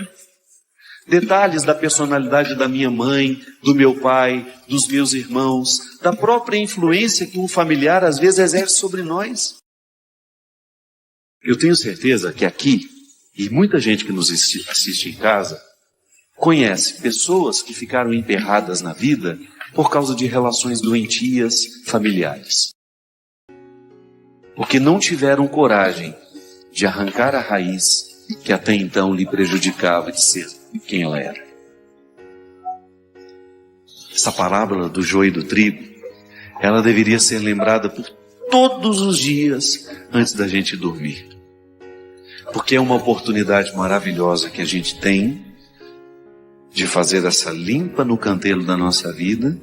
Detalhes da personalidade da minha mãe, do meu pai, dos meus irmãos, da própria influência que um familiar às vezes exerce sobre nós. Eu tenho certeza que aqui, e muita gente que nos assiste em casa, conhece pessoas que ficaram emperradas na vida por causa de relações doentias familiares. Porque não tiveram coragem de arrancar a raiz que até então lhe prejudicava de ser quem ela era. Essa parábola do joio e do trigo, ela deveria ser lembrada por todos os dias antes da gente dormir. Porque é uma oportunidade maravilhosa que a gente tem de fazer essa limpa no canteiro da nossa vida,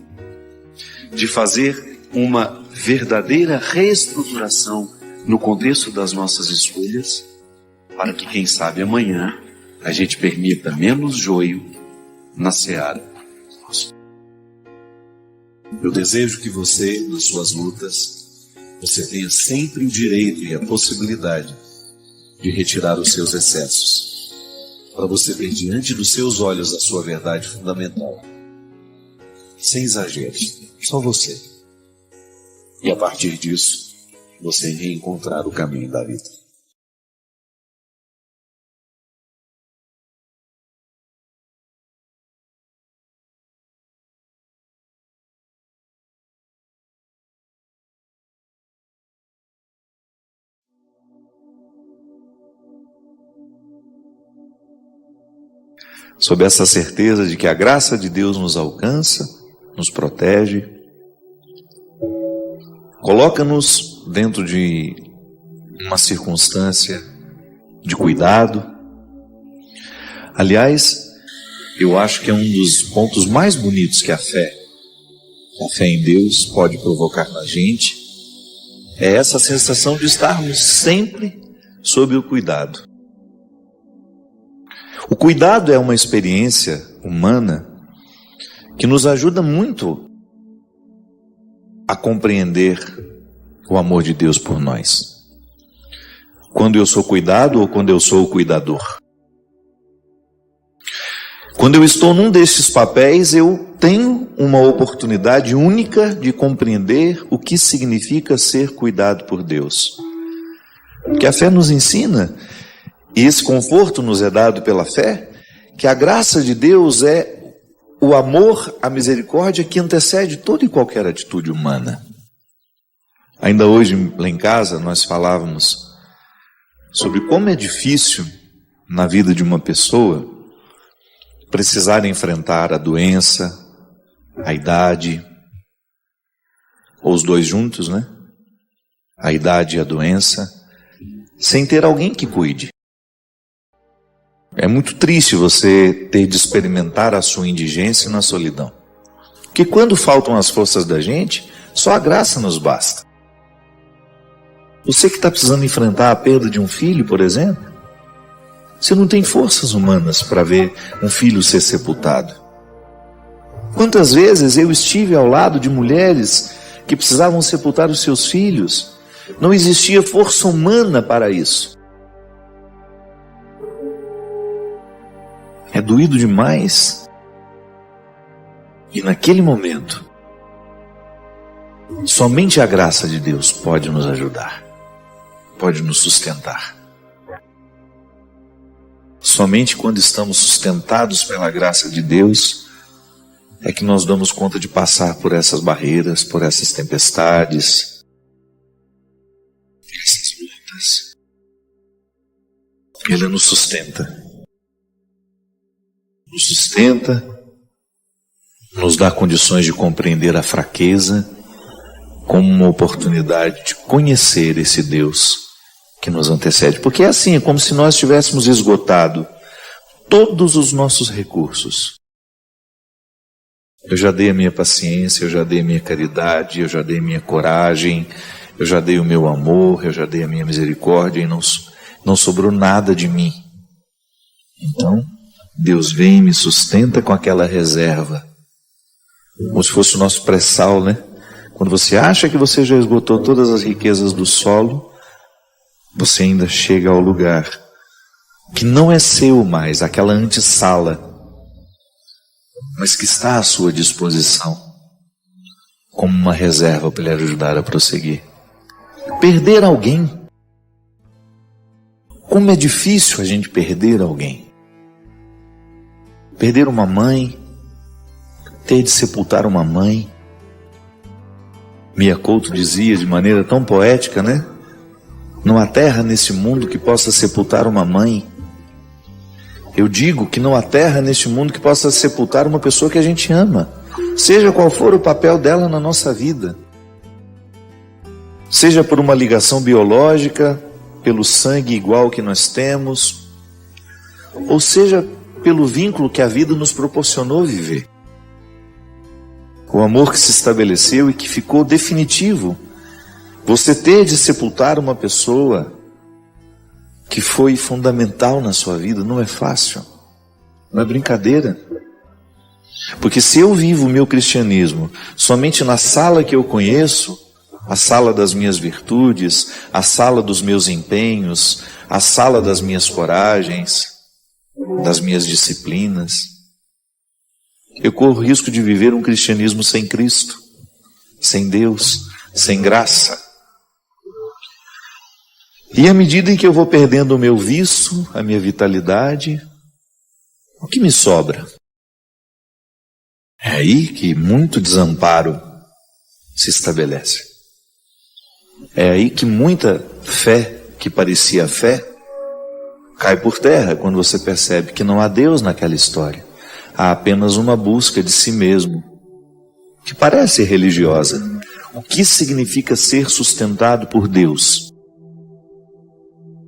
de fazer uma verdadeira reestruturação no contexto das nossas escolhas, para que, quem sabe, amanhã a gente permita menos joio na seara. Eu desejo que você, nas suas lutas, você tenha sempre o direito e a possibilidade de retirar os seus excessos. para você ver diante dos seus olhos a sua verdade fundamental. Sem exageros, só você. E a partir disso, você reencontrar o caminho da vida. Sob essa certeza de que a graça de Deus nos alcança, nos protege, coloca-nos dentro de uma circunstância de cuidado. Aliás, eu acho que é um dos pontos mais bonitos que a fé em Deus pode provocar na gente, é essa sensação de estarmos sempre sob o cuidado. O cuidado é uma experiência humana que nos ajuda muito a compreender o amor de Deus por nós. Quando eu sou cuidado ou quando eu sou o cuidador. Quando eu estou num desses papéis, eu tenho uma oportunidade única de compreender o que significa ser cuidado por Deus. Porque a fé nos ensina, e esse conforto nos é dado pela fé, que a graça de Deus é o amor, a misericórdia que antecede toda e qualquer atitude humana. Ainda hoje, lá em casa, nós falávamos sobre como é difícil na vida de uma pessoa precisar enfrentar a doença, a idade, ou os dois juntos, né? A idade e a doença, sem ter alguém que cuide. É muito triste você ter de experimentar a sua indigência na solidão. Porque quando faltam as forças da gente, só a graça nos basta. Você que está precisando enfrentar a perda de um filho, por exemplo, você não tem forças humanas para ver um filho ser sepultado. Quantas vezes eu estive ao lado de mulheres que precisavam sepultar os seus filhos, não existia força humana para isso. É doído demais. E naquele momento, somente a graça de Deus pode nos ajudar, pode nos sustentar. Somente quando estamos sustentados pela graça de Deus é que nós damos conta de passar por essas barreiras, por essas tempestades, por essas lutas. Ele nos sustenta. Nos sustenta, nos dá condições de compreender a fraqueza como uma oportunidade de conhecer esse Deus que nos antecede. Porque é assim, é como se nós tivéssemos esgotado todos os nossos recursos. Eu já dei a minha paciência, eu já dei a minha caridade, eu já dei a minha coragem, eu já dei o meu amor, eu já dei a minha misericórdia e não sobrou nada de mim. Então, Deus vem e me sustenta com aquela reserva, como se fosse o nosso pré-sal, né? Quando você acha que você já esgotou todas as riquezas do solo, você ainda chega ao lugar que não é seu mais, aquela antessala, mas que está à sua disposição, como uma reserva para lhe ajudar a prosseguir. Perder alguém. Como é difícil a gente perder alguém. Perder uma mãe, ter de sepultar uma mãe. Mia Couto dizia de maneira tão poética, né? Não há terra nesse mundo que possa sepultar uma mãe. Eu digo que não há terra neste mundo que possa sepultar uma pessoa que a gente ama, seja qual for o papel dela na nossa vida. Seja por uma ligação biológica, pelo sangue igual que nós temos, ou seja pelo vínculo que a vida nos proporcionou viver. O amor que se estabeleceu e que ficou definitivo. Você ter de sepultar uma pessoa que foi fundamental na sua vida não é fácil, não é brincadeira. Porque se eu vivo o meu cristianismo somente na sala que eu conheço, a sala das minhas virtudes, a sala dos meus empenhos, a sala das minhas coragens, das minhas disciplinas. Eu corro o risco de viver um cristianismo sem Cristo, sem Deus, sem graça. E à medida em que eu vou perdendo o meu vício, a minha vitalidade, o que me sobra? É aí que muito desamparo se estabelece. É aí que muita fé, que parecia fé, cai por terra quando você percebe que não há Deus naquela história. Há apenas uma busca de si mesmo, que parece religiosa. O que significa ser sustentado por Deus?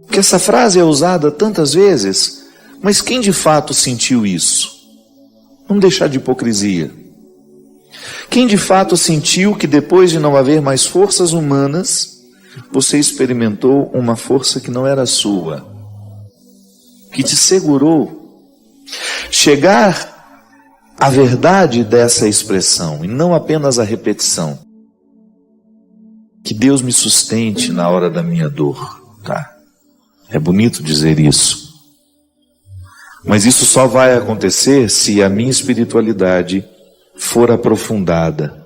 Porque essa frase é usada tantas vezes, mas quem de fato sentiu isso? Vamos deixar de hipocrisia. Quem de fato sentiu que depois de não haver mais forças humanas, você experimentou uma força que não era sua, que te segurou? Chegar à verdade dessa expressão, e não apenas a repetição. Que Deus me sustente na hora da minha dor, tá? É bonito dizer isso. Mas isso só vai acontecer se a minha espiritualidade for aprofundada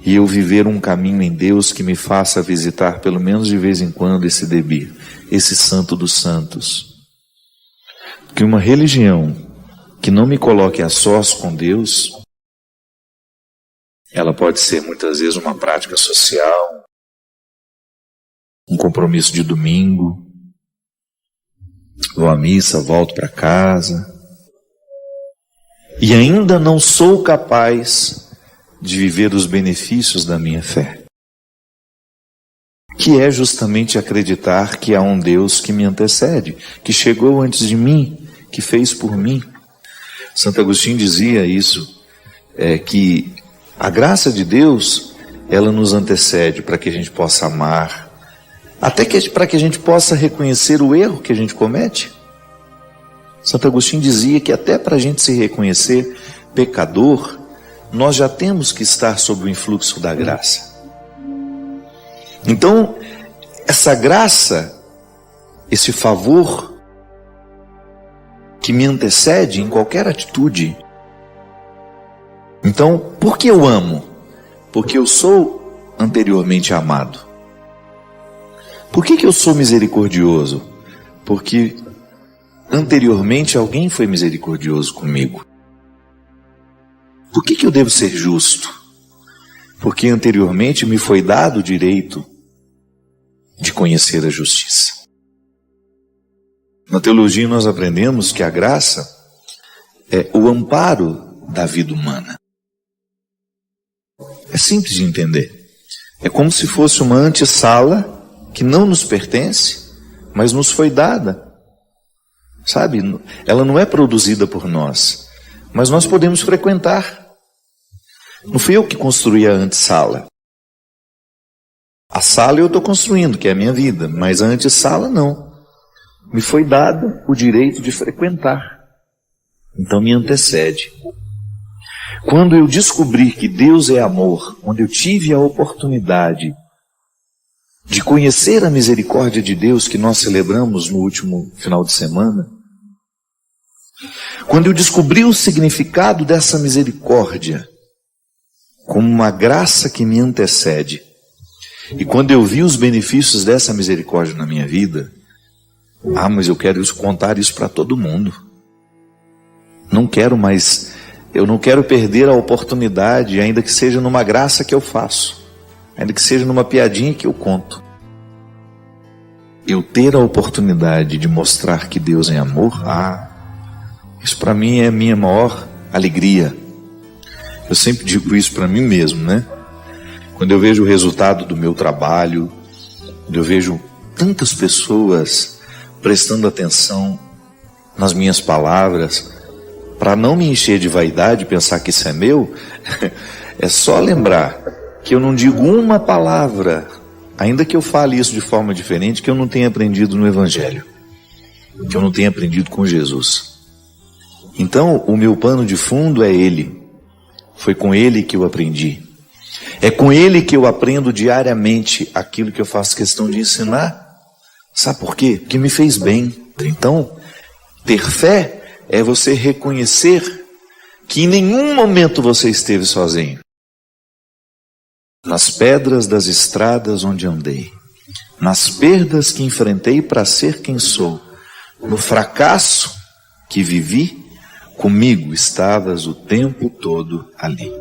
e eu viver um caminho em Deus que me faça visitar pelo menos de vez em quando esse Debir, esse santo dos santos. Porque uma religião que não me coloque a sós com Deus, ela pode ser muitas vezes uma prática social, um compromisso de domingo, vou à missa, volto para casa, e ainda não sou capaz de viver os benefícios da minha fé, que é justamente acreditar que há um Deus que me antecede, que chegou antes de mim, que fez por mim. Santo Agostinho dizia isso, que a graça de Deus, ela nos antecede para que a gente possa amar, até para que a gente possa reconhecer o erro que a gente comete. Santo Agostinho dizia que até para a gente se reconhecer pecador, nós já temos que estar sob o influxo da graça. Então, essa graça, esse favor que me antecede em qualquer atitude. Então, por que eu amo? Porque eu sou anteriormente amado. Por que eu sou misericordioso? Porque anteriormente alguém foi misericordioso comigo. Por que eu devo ser justo? Porque anteriormente me foi dado o direito de conhecer a justiça. Na teologia nós aprendemos que a graça é o amparo da vida humana. É simples de entender. É como se fosse uma antessala que não nos pertence, mas nos foi dada. Sabe? Ela não é produzida por nós, mas nós podemos frequentar. Não fui eu que construí a antessala. A sala eu estou construindo, que é a minha vida, mas a antessala não. Me foi dado o direito de frequentar. Então me antecede. Quando eu descobri que Deus é amor, quando eu tive a oportunidade de conhecer a misericórdia de Deus que nós celebramos no último final de semana, quando eu descobri o significado dessa misericórdia como uma graça que me antecede, e quando eu vi os benefícios dessa misericórdia na minha vida, mas eu quero contar isso para todo mundo. Eu não quero perder a oportunidade, ainda que seja numa graça que eu faço, ainda que seja numa piadinha que eu conto. Eu ter a oportunidade de mostrar que Deus é amor, isso para mim é a minha maior alegria. Eu sempre digo isso para mim mesmo, né? Quando eu vejo o resultado do meu trabalho, quando eu vejo tantas pessoas prestando atenção nas minhas palavras, para não me encher de vaidade e pensar que isso é meu, é só lembrar que eu não digo uma palavra, ainda que eu fale isso de forma diferente, que eu não tenha aprendido no Evangelho, que eu não tenha aprendido com Jesus. Então, o meu pano de fundo é Ele. Foi com Ele que eu aprendi. É com Ele que eu aprendo diariamente aquilo que eu faço questão de ensinar. Sabe por quê? Porque me fez bem. Então, ter fé é você reconhecer que em nenhum momento você esteve sozinho. Nas pedras das estradas onde andei, nas perdas que enfrentei para ser quem sou, no fracasso que vivi, comigo estavas o tempo todo ali.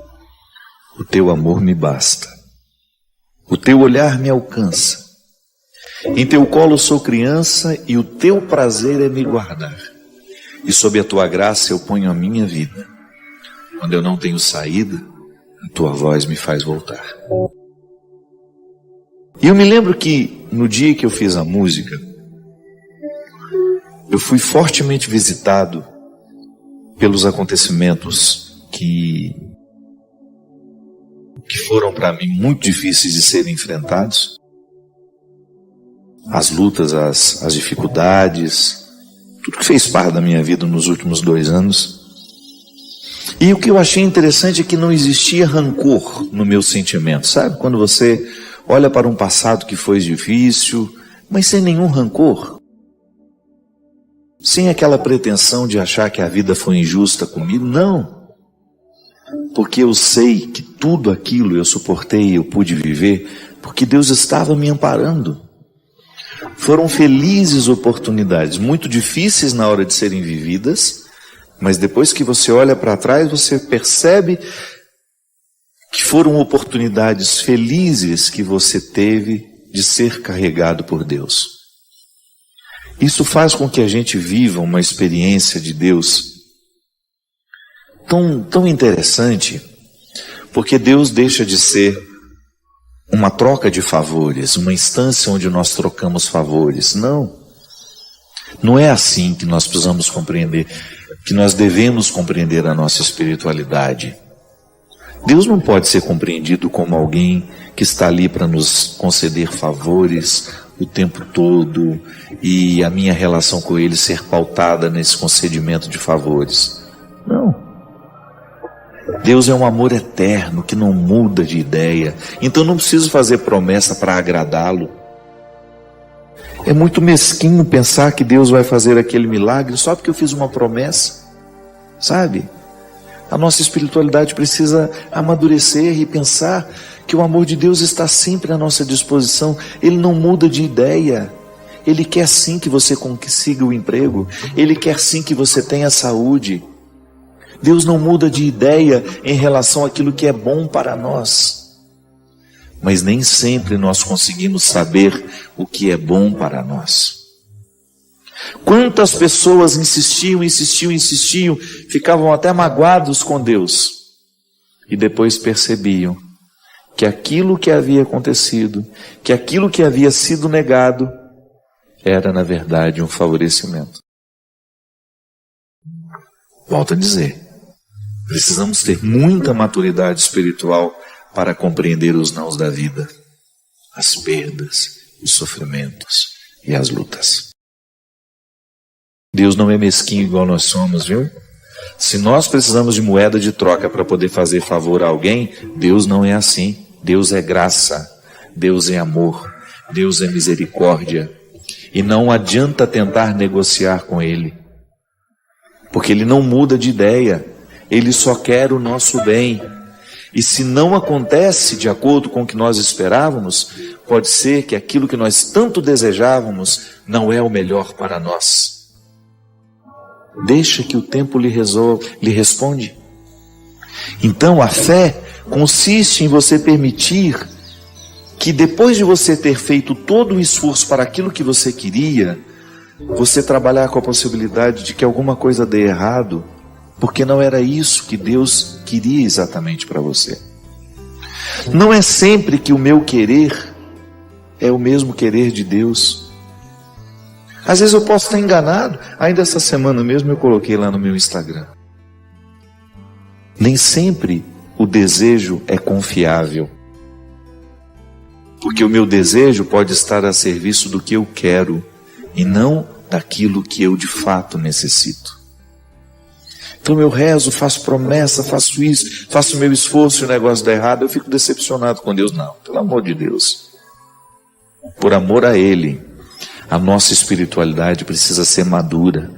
O teu amor me basta, o teu olhar me alcança, em teu colo sou criança e o teu prazer é me guardar. E sob a tua graça eu ponho a minha vida. Quando eu não tenho saída, a tua voz me faz voltar. E eu me lembro que no dia que eu fiz a música, eu fui fortemente visitado pelos acontecimentos que foram para mim muito difíceis de serem enfrentados. As lutas, as dificuldades, tudo que fez parte da minha vida nos últimos 2 anos. E o que eu achei interessante é que não existia rancor no meu sentimento, sabe? Quando você olha para um passado que foi difícil, mas sem nenhum rancor. Sem aquela pretensão de achar que a vida foi injusta comigo, não. Porque eu sei que tudo aquilo eu suportei, eu pude viver, porque Deus estava me amparando. Foram felizes oportunidades, muito difíceis na hora de serem vividas, mas depois que você olha para trás, você percebe que foram oportunidades felizes que você teve de ser carregado por Deus. Isso faz com que a gente viva uma experiência de Deus tão interessante, porque Deus deixa de ser uma troca de favores, uma instância onde nós trocamos favores. Não é assim que nós precisamos compreender, que nós devemos compreender a nossa espiritualidade. Deus não pode ser compreendido como alguém que está ali para nos conceder favores o tempo todo e a minha relação com Ele ser pautada nesse concedimento de favores. Não. Deus é um amor eterno que não muda de ideia, então não preciso fazer promessa para agradá-lo. É muito mesquinho pensar que Deus vai fazer aquele milagre só porque eu fiz uma promessa, sabe? A nossa espiritualidade precisa amadurecer e pensar que o amor de Deus está sempre à nossa disposição. Ele não muda de ideia. Ele quer sim que você consiga o emprego, Ele quer sim que você tenha saúde. Deus não muda de ideia em relação àquilo que é bom para nós. Mas nem sempre nós conseguimos saber o que é bom para nós. Quantas pessoas insistiam, ficavam até magoados com Deus. E depois percebiam que aquilo que havia acontecido, que aquilo que havia sido negado, era na verdade um favorecimento. Volto a dizer, precisamos ter muita maturidade espiritual para compreender os nãos da vida, as perdas, os sofrimentos e as lutas. Deus não é mesquinho igual nós somos, viu? Se nós precisamos de moeda de troca para poder fazer favor a alguém, Deus não é assim. Deus é graça, Deus é amor, Deus é misericórdia. E não adianta tentar negociar com Ele, porque Ele não muda de ideia, Ele só quer o nosso bem. E se não acontece de acordo com o que nós esperávamos, pode ser que aquilo que nós tanto desejávamos não é o melhor para nós. Deixa que o tempo lhe responde. Então a fé consiste em você permitir que depois de você ter feito todo o esforço para aquilo que você queria, você trabalhar com a possibilidade de que alguma coisa dê errado, porque não era isso que Deus queria exatamente para você. Não é sempre que o meu querer é o mesmo querer de Deus. Às vezes eu posso estar enganado. Ainda essa semana mesmo eu coloquei lá no meu Instagram. Nem sempre o desejo é confiável. Porque o meu desejo pode estar a serviço do que eu quero e não daquilo que eu de fato necessito. Então eu rezo, faço promessa, faço isso, faço o meu esforço e o negócio dá errado, eu fico decepcionado com Deus. Não, pelo amor de Deus. Por amor a Ele, a nossa espiritualidade precisa ser madura.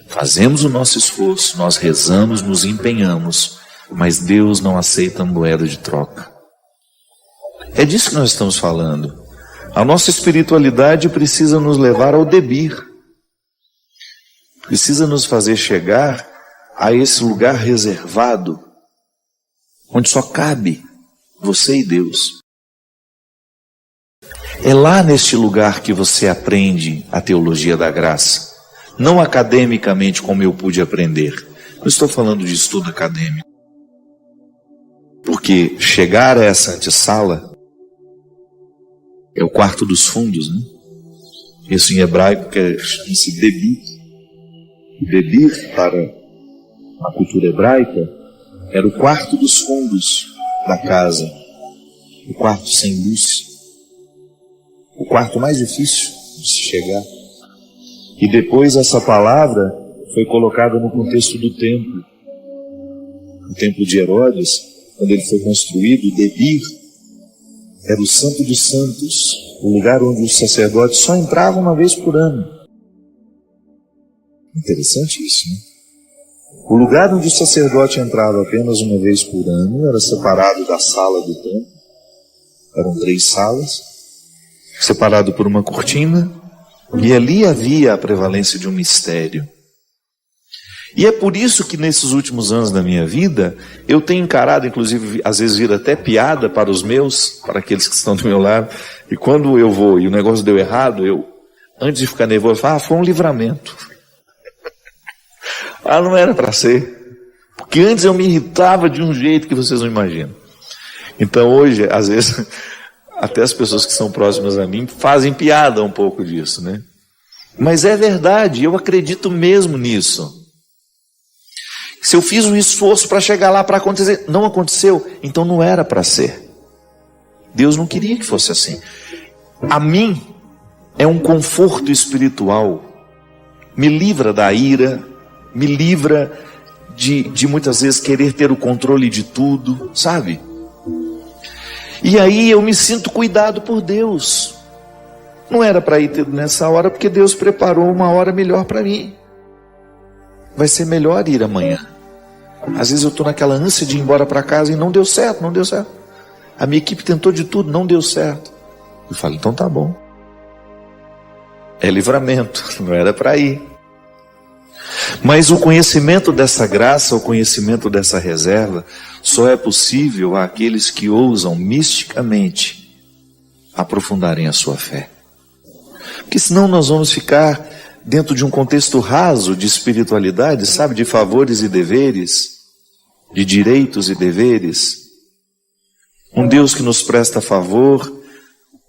Fazemos o nosso esforço, nós rezamos, nos empenhamos, mas Deus não aceita moeda de troca. É disso que nós estamos falando. A nossa espiritualidade precisa nos levar ao debir. Precisa nos fazer chegar a esse lugar reservado, onde só cabe você e Deus. É lá neste lugar que você aprende a teologia da graça. Não academicamente como eu pude aprender. Não estou falando de estudo acadêmico. Porque chegar a essa antessala é o quarto dos fundos, né? Isso em hebraico chama-se debir. Debir, para a cultura hebraica, era o quarto dos fundos da casa. O quarto sem luz. O quarto mais difícil de se chegar. E depois essa palavra foi colocada no contexto do templo. O templo de Herodes, quando ele foi construído, Debir era o Santo dos Santos, o lugar onde os sacerdotes só entravam uma vez por ano. Interessante isso, né? O lugar onde o sacerdote entrava apenas uma vez por ano era separado da sala do templo. Eram 3 salas, separado por uma cortina, e ali havia a prevalência de um mistério. E é por isso que nesses últimos anos da minha vida, eu tenho encarado, inclusive, às vezes vira até piada para os meus, para aqueles que estão do meu lado, e quando eu vou e o negócio deu errado, eu, antes de ficar nervoso, falo, foi um livramento. Não era para ser. Porque antes eu me irritava de um jeito que vocês não imaginam. Então hoje, às vezes, até as pessoas que são próximas a mim fazem piada um pouco disso, né? Mas é verdade, eu acredito mesmo nisso. Se eu fiz um esforço para chegar lá, para acontecer, não aconteceu, então não era para ser. Deus não queria que fosse assim. A mim é um conforto espiritual. Me livra da ira, me livra de muitas vezes querer ter o controle de tudo, sabe? E aí eu me sinto cuidado por Deus. Não era para ir nessa hora, porque Deus preparou uma hora melhor para mim. Vai ser melhor ir amanhã. Às vezes eu estou naquela ânsia de ir embora para casa e não deu certo, não deu certo. A minha equipe tentou de tudo, não deu certo. Eu falo, então tá bom. É livramento, não era para ir. Mas o conhecimento dessa graça, o conhecimento dessa reserva, só é possível àqueles que ousam misticamente aprofundarem a sua fé. Porque senão nós vamos ficar dentro de um contexto raso de espiritualidade, sabe, de favores e deveres, de direitos e deveres. Um Deus que nos presta favor,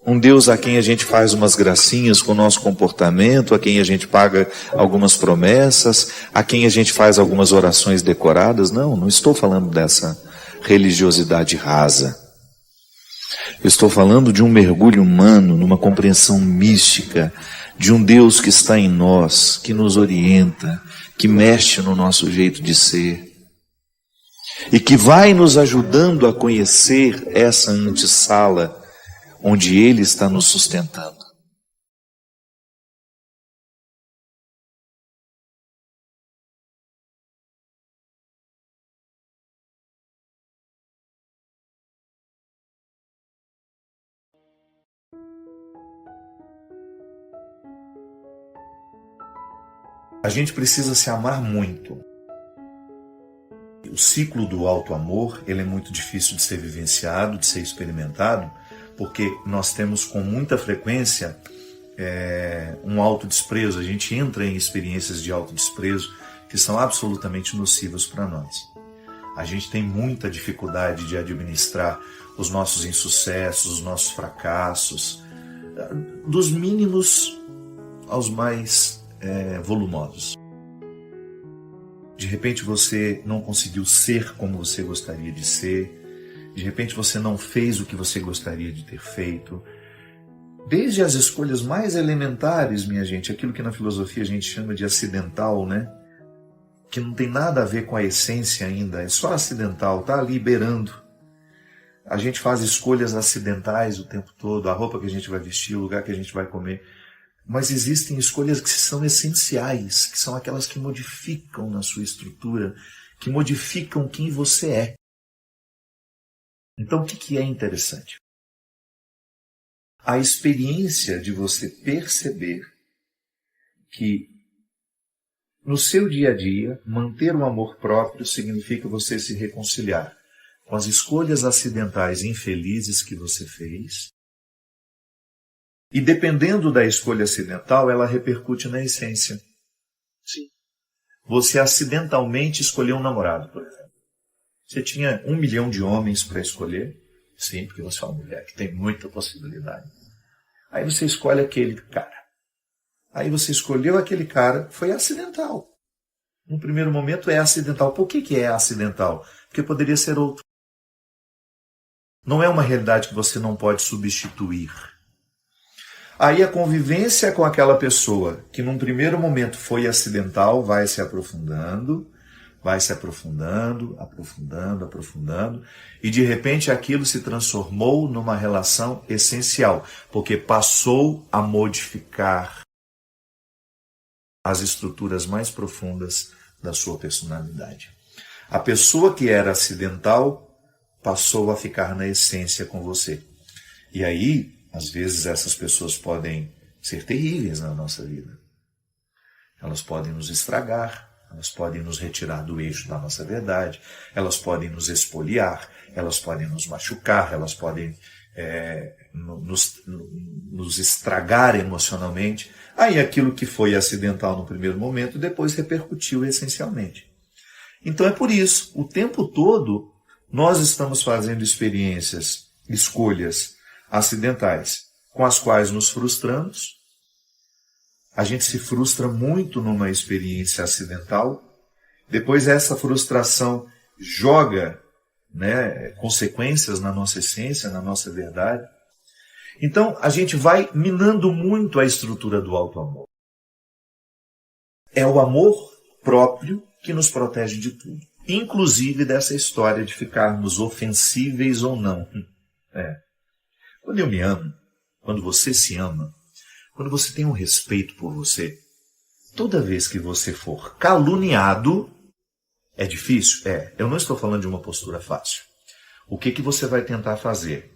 um Deus a quem a gente faz umas gracinhas com o nosso comportamento, a quem a gente paga algumas promessas, a quem a gente faz algumas orações decoradas. Não estou falando dessa religiosidade rasa. Eu estou falando de um mergulho humano, numa compreensão mística, de um Deus que está em nós, que nos orienta, que mexe no nosso jeito de ser, e que vai nos ajudando a conhecer essa antessala, onde Ele está nos sustentando. A gente precisa se amar muito. O ciclo do alto amor, ele é muito difícil de ser vivenciado, de ser experimentado, porque nós temos com muita frequência um autodesprezo. A gente entra em experiências de autodesprezo que são absolutamente nocivas para nós. A gente tem muita dificuldade de administrar os nossos insucessos, os nossos fracassos, dos mínimos aos mais volumosos. De repente você não conseguiu ser como você gostaria de ser. De repente você não fez o que você gostaria de ter feito. Desde as escolhas mais elementares, minha gente, aquilo que na filosofia a gente chama de acidental, né? Que não tem nada a ver com a essência ainda, é só acidental, tá ali beirando. A gente faz escolhas acidentais o tempo todo, a roupa que a gente vai vestir, o lugar que a gente vai comer. Mas existem escolhas que são essenciais, que são aquelas que modificam na sua estrutura, que modificam quem você é. Então, o que é interessante? A experiência de você perceber que no seu dia a dia, manter o amor próprio significa você se reconciliar com as escolhas acidentais e infelizes que você fez. E dependendo da escolha acidental, ela repercute na essência. Sim. Você acidentalmente escolheu um namorado, por exemplo. Você tinha 1 milhão de homens para escolher. Sim, porque você é uma mulher que tem muita possibilidade. Aí você escolhe aquele cara. Aí você escolheu aquele cara, foi acidental. No primeiro momento é acidental. Por que é acidental? Porque poderia ser outro. Não é uma realidade que você não pode substituir. Aí a convivência com aquela pessoa, que num primeiro momento foi acidental, vai se aprofundando, aprofundando, e de repente aquilo se transformou numa relação essencial, porque passou a modificar as estruturas mais profundas da sua personalidade. A pessoa que era acidental passou a ficar na essência com você. E aí, às vezes, essas pessoas podem ser terríveis na nossa vida. Elas podem nos estragar, elas podem nos retirar do eixo da nossa verdade, elas podem nos espoliar, elas podem nos machucar, elas podem nos estragar emocionalmente. Aí aquilo que foi acidental no primeiro momento, depois repercutiu essencialmente. Então é por isso, o tempo todo, nós estamos fazendo experiências, escolhas acidentais, com as quais nos frustramos. A gente se frustra muito numa experiência acidental. Depois essa frustração joga, consequências na nossa essência, na nossa verdade. Então a gente vai minando muito a estrutura do auto-amor. É o amor próprio que nos protege de tudo. Inclusive dessa história de ficarmos ofensíveis ou não. Quando eu me amo, quando você se ama, quando você tem um respeito por você, toda vez que você for caluniado, é difícil? Eu não estou falando de uma postura fácil. O que você vai tentar fazer?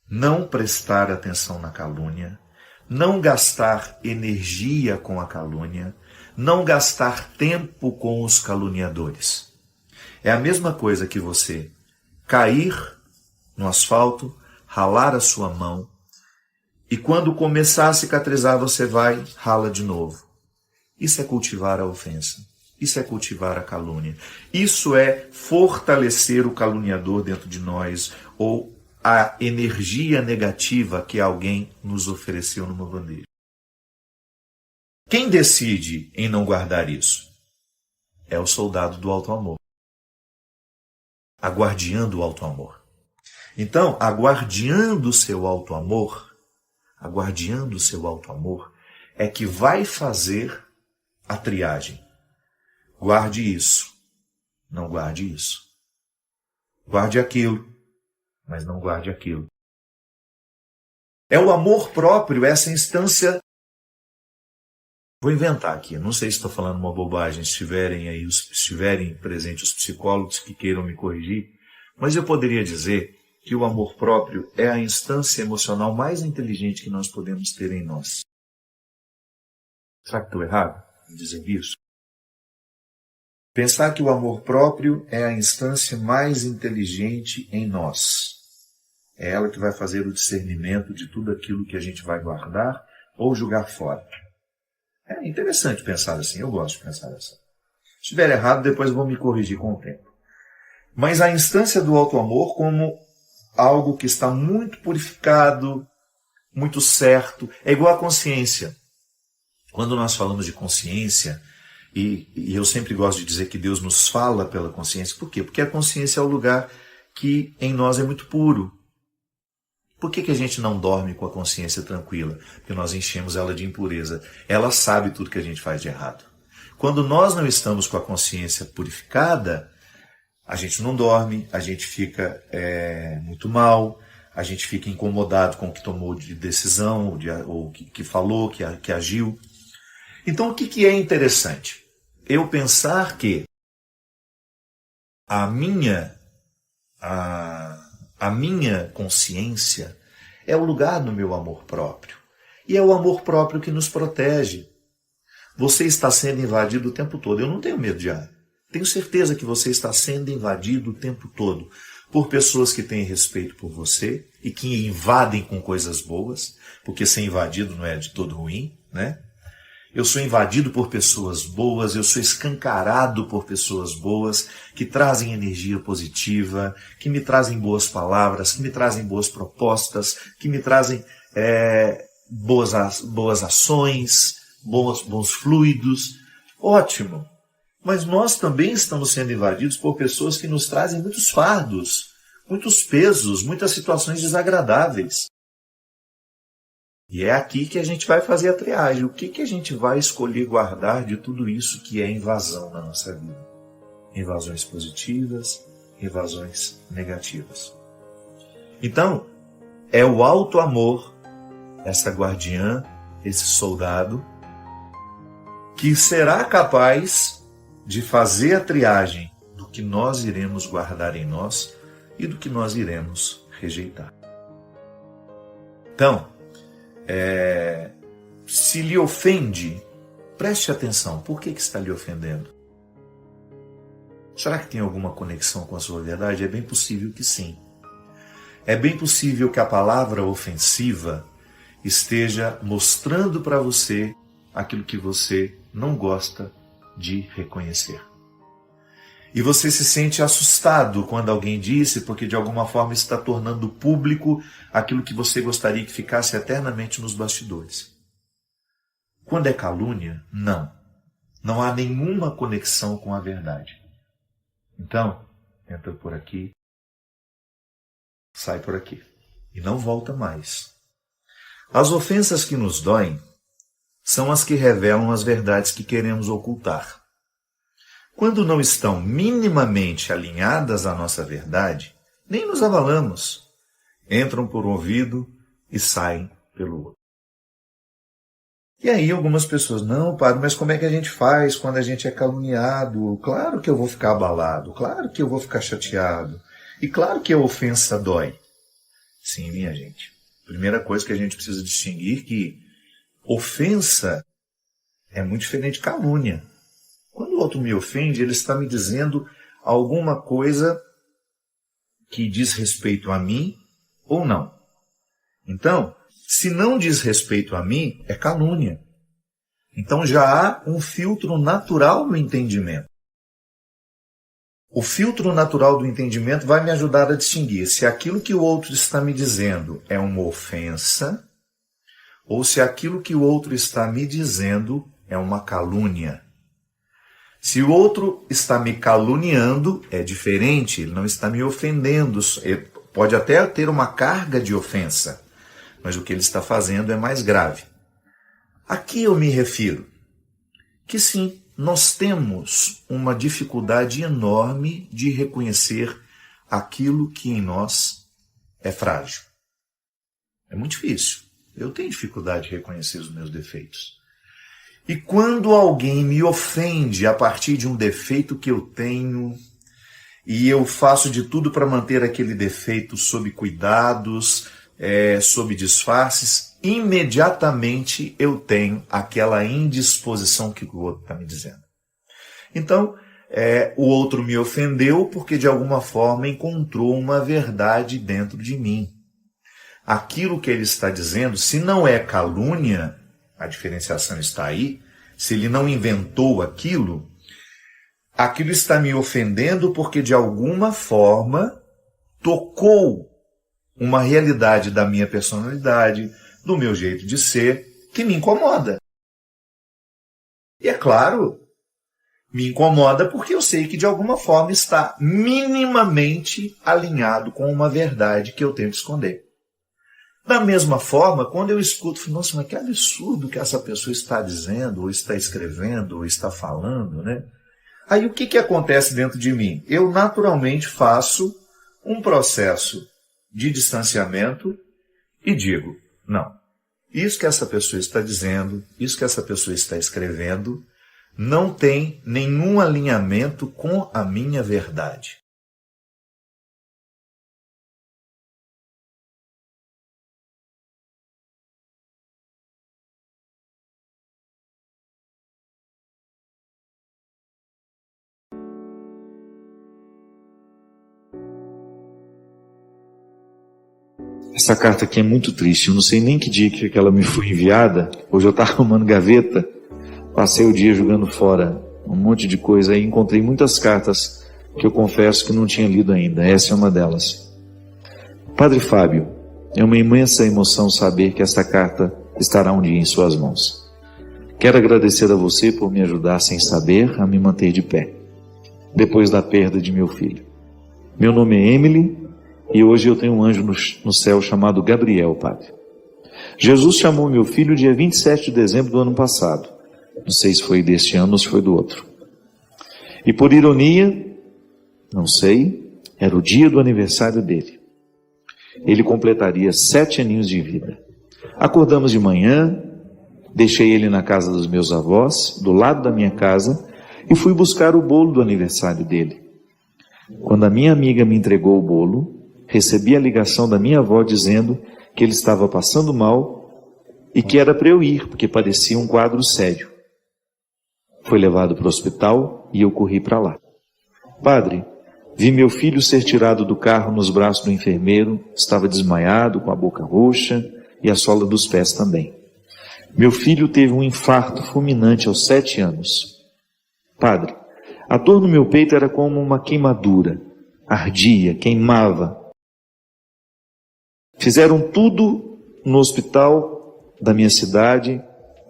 Não prestar atenção na calúnia, não gastar energia com a calúnia, não gastar tempo com os caluniadores. É a mesma coisa que você cair no asfalto, ralar a sua mão, e quando começar a cicatrizar, você vai, rala de novo. Isso é cultivar a ofensa. Isso é cultivar a calúnia. Isso é fortalecer o caluniador dentro de nós, ou a energia negativa que alguém nos ofereceu numa bandeja. Quem decide em não guardar isso? É o soldado do auto-amor. A guardiã do auto-amor. Então, a guardiã do seu auto-amor, é que vai fazer a triagem. Guarde isso, não guarde isso. Guarde aquilo, mas não guarde aquilo. É o amor próprio, essa instância. Vou inventar aqui, não sei se estou falando uma bobagem, se estiverem presentes os psicólogos que queiram me corrigir, mas eu poderia dizer que o amor próprio é a instância emocional mais inteligente que nós podemos ter em nós. Será que estou errado em dizer isso? Pensar que o amor próprio é a instância mais inteligente em nós. É ela que vai fazer o discernimento de tudo aquilo que a gente vai guardar ou jogar fora. É interessante pensar assim, eu gosto de pensar assim. Se estiver errado, depois vou me corrigir com o tempo. Mas a instância do auto-amor como algo que está muito purificado, muito certo, é igual à consciência. Quando nós falamos de consciência, e eu sempre gosto de dizer que Deus nos fala pela consciência, por quê? Porque a consciência é o lugar que em nós é muito puro. Por que a gente não dorme com a consciência tranquila? Porque nós enchemos ela de impureza. Ela sabe tudo que a gente faz de errado. Quando nós não estamos com a consciência purificada, a gente não dorme, a gente fica muito mal, a gente fica incomodado com o que tomou de decisão, ou que falou, que agiu. Então, o que é interessante? Eu pensar que a minha consciência é o lugar do meu amor próprio. E é o amor próprio que nos protege. Você está sendo invadido o tempo todo. Eu não tenho medo de ar. Tenho certeza que você está sendo invadido o tempo todo por pessoas que têm respeito por você e que invadem com coisas boas, porque ser invadido não é de todo ruim, né? Eu sou invadido por pessoas boas, eu sou escancarado por pessoas boas, que trazem energia positiva, que me trazem boas palavras, que me trazem boas propostas, que me trazem boas ações, bons fluidos. Ótimo! Mas nós também estamos sendo invadidos por pessoas que nos trazem muitos fardos, muitos pesos, muitas situações desagradáveis. E é aqui que a gente vai fazer a triagem. O que a gente vai escolher guardar de tudo isso que é invasão na nossa vida? Invasões positivas, invasões negativas. Então, é o alto amor, essa guardiã, esse soldado, que será capaz de fazer a triagem do que nós iremos guardar em nós e do que nós iremos rejeitar. Então, se lhe ofende, preste atenção. Por que está lhe ofendendo? Será que tem alguma conexão com a sua verdade? É bem possível que sim. É bem possível que a palavra ofensiva esteja mostrando para você aquilo que você não gosta de reconhecer. E você se sente assustado quando alguém disse, porque de alguma forma está tornando público aquilo que você gostaria que ficasse eternamente nos bastidores. Quando é calúnia, não. Não há nenhuma conexão com a verdade. Então, entra por aqui, sai por aqui. E não volta mais. As ofensas que nos doem são as que revelam as verdades que queremos ocultar. Quando não estão minimamente alinhadas à nossa verdade, nem nos abalamos. Entram por um ouvido e saem pelo outro. E aí algumas pessoas, não, padre, mas como é que a gente faz quando a gente é caluniado? Claro que eu vou ficar abalado, claro que eu vou ficar chateado. E claro que a ofensa dói. Sim, minha gente. Primeira coisa que a gente precisa distinguir que ofensa é muito diferente de calúnia. Quando o outro me ofende, ele está me dizendo alguma coisa que diz respeito a mim ou não. Então, se não diz respeito a mim, é calúnia. Então já há um filtro natural no entendimento. O filtro natural do entendimento vai me ajudar a distinguir se aquilo que o outro está me dizendo é uma ofensa ou se aquilo que o outro está me dizendo é uma calúnia. Se o outro está me caluniando, é diferente, ele não está me ofendendo. Ele pode até ter uma carga de ofensa, mas o que ele está fazendo é mais grave. Aqui eu me refiro que sim, nós temos uma dificuldade enorme de reconhecer aquilo que em nós é frágil. É muito difícil. Eu tenho dificuldade de reconhecer os meus defeitos. E quando alguém me ofende a partir de um defeito que eu tenho, e eu faço de tudo para manter aquele defeito sob cuidados, sob disfarces, imediatamente eu tenho aquela indisposição que o outro está me dizendo. Então, o outro me ofendeu porque de alguma forma encontrou uma verdade dentro de mim. Aquilo que ele está dizendo, se não é calúnia, a diferenciação está aí, se ele não inventou aquilo está me ofendendo porque de alguma forma tocou uma realidade da minha personalidade, do meu jeito de ser, que me incomoda. E é claro, me incomoda porque eu sei que de alguma forma está minimamente alinhado com uma verdade que eu tento esconder. Da mesma forma, quando eu escuto, nossa, mas que absurdo que essa pessoa está dizendo, ou está escrevendo, ou está falando, né? Aí o que acontece dentro de mim? Eu naturalmente faço um processo de distanciamento e digo, não, isso que essa pessoa está dizendo, isso que essa pessoa está escrevendo, não tem nenhum alinhamento com a minha verdade. Essa carta aqui é muito triste, eu não sei nem que dia que ela me foi enviada. Hoje eu estava arrumando gaveta, passei o dia jogando fora um monte de coisa e encontrei muitas cartas que eu confesso que não tinha lido ainda. Essa é uma delas. Padre Fábio, é uma imensa emoção saber que esta carta estará um dia em suas mãos. Quero agradecer a você por me ajudar sem saber a me manter de pé, depois da perda de meu filho. Meu nome é Emily, e hoje eu tenho um anjo no céu chamado Gabriel, Padre. Jesus chamou meu filho dia 27 de dezembro do ano passado. Não sei se foi deste ano ou se foi do outro. E por ironia, não sei, era o dia do aniversário dele. Ele completaria 7 aninhos de vida. Acordamos de manhã, deixei ele na casa dos meus avós, do lado da minha casa, e fui buscar o bolo do aniversário dele. Quando a minha amiga me entregou o bolo, recebi a ligação da minha avó dizendo que ele estava passando mal e que era para eu ir, porque parecia um quadro sério. Foi levado para o hospital e eu corri para lá. Padre, vi meu filho ser tirado do carro nos braços do enfermeiro, estava desmaiado, com a boca roxa e a sola dos pés também. Meu filho teve um infarto fulminante aos 7 anos. Padre, a dor no meu peito era como uma queimadura, ardia, queimava. Fizeram tudo no hospital da minha cidade,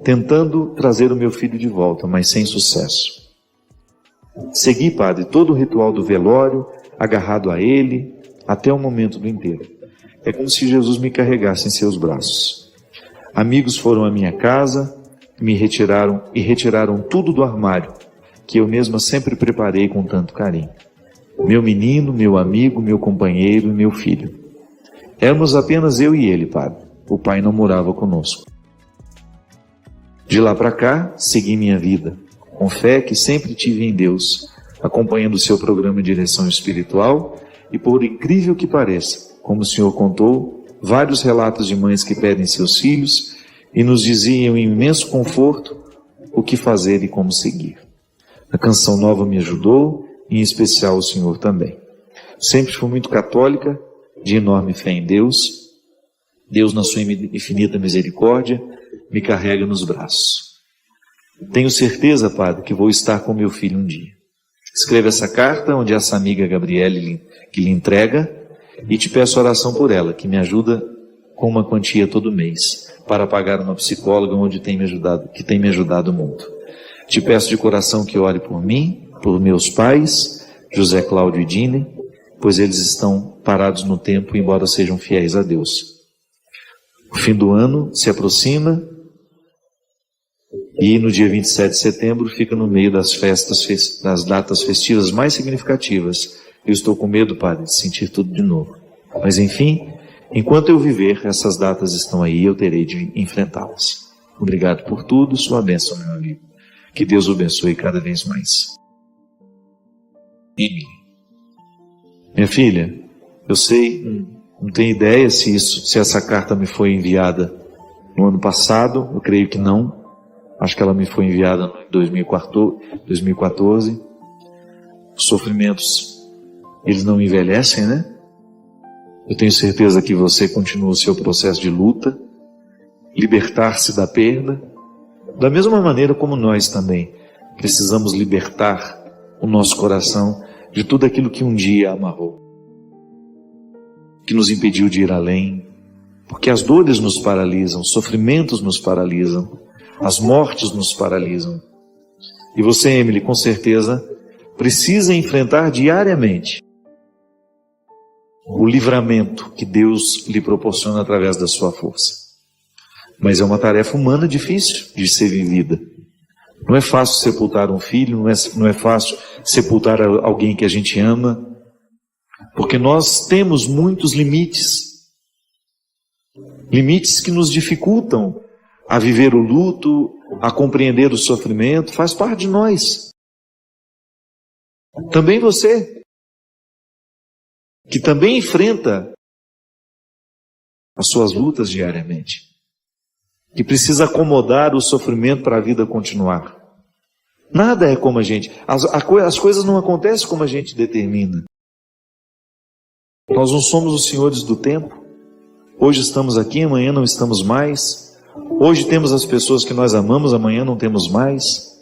tentando trazer o meu filho de volta, mas sem sucesso. Segui, padre, todo o ritual do velório, agarrado a ele, até o momento do enterro. É como se Jesus me carregasse em seus braços. Amigos foram à minha casa, me retiraram tudo do armário, que eu mesma sempre preparei com tanto carinho. Meu menino, meu amigo, meu companheiro e meu filho. Éramos apenas eu e ele, padre. O pai não morava conosco. De lá para cá, segui minha vida, com fé que sempre tive em Deus, acompanhando o seu programa de direção espiritual e, por incrível que pareça, como o senhor contou, vários relatos de mães que pedem seus filhos e nos diziam em imenso conforto o que fazer e como seguir. A Canção Nova me ajudou, e em especial o senhor também. Sempre fui muito católica, de enorme fé em Deus. Deus, na sua infinita misericórdia, me carrega nos braços. Tenho certeza, padre, que vou estar com meu filho um dia. Escreva essa carta, onde essa amiga Gabriele que lhe entrega, e te peço oração por ela, que me ajuda com uma quantia todo mês, para pagar uma psicóloga que tem me ajudado muito. Te peço de coração que ore por mim, por meus pais, José Cláudio e Dine, pois eles estão parados no tempo, embora sejam fiéis a Deus. O fim do ano se aproxima e no dia 27 de setembro fica no meio das das datas festivas mais significativas. Eu estou com medo, padre, de sentir tudo de novo. Mas enfim, enquanto eu viver, essas datas estão aí e eu terei de enfrentá-las. Obrigado por tudo, sua bênção, meu amigo. Que Deus o abençoe cada vez mais. Emily. Minha filha, eu sei, não tenho ideia se essa carta me foi enviada no ano passado, eu creio que não. Acho que ela me foi enviada em 2014. Os sofrimentos, eles não envelhecem, né? Eu tenho certeza que você continua o seu processo de luta, libertar-se da perda, da mesma maneira como nós também precisamos libertar o nosso coração de tudo aquilo que um dia amarrou, que nos impediu de ir além, porque as dores nos paralisam, os sofrimentos nos paralisam, as mortes nos paralisam. E você, Emily, com certeza precisa enfrentar diariamente o livramento que Deus lhe proporciona através da sua força. Mas é uma tarefa humana difícil de ser vivida. Não é fácil sepultar um filho, não é fácil sepultar alguém que a gente ama, Porque nós temos muitos limites. Limites que nos dificultam a viver o luto, a compreender o sofrimento, faz parte de nós. Também você, que também enfrenta as suas lutas diariamente, que precisa acomodar o sofrimento para a vida continuar. Nada é como a gente, as coisas não acontecem como a gente determina. Nós não somos os senhores do tempo. Hoje estamos aqui, amanhã não estamos mais. Hoje temos as pessoas que nós amamos, amanhã não temos mais.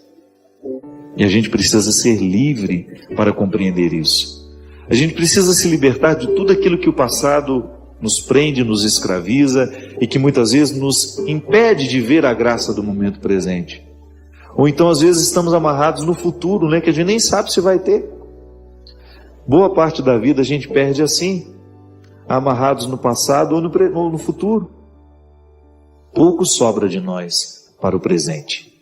E a gente precisa ser livre para compreender isso. A gente precisa se libertar de tudo aquilo que o passado nos prende, nos escraviza e que muitas vezes nos impede de ver a graça do momento presente. Ou então às vezes estamos amarrados no futuro, né, que a gente nem sabe se vai ter. Boa parte da vida a gente perde assim, amarrados no passado ou no futuro. Pouco sobra de nós para o presente.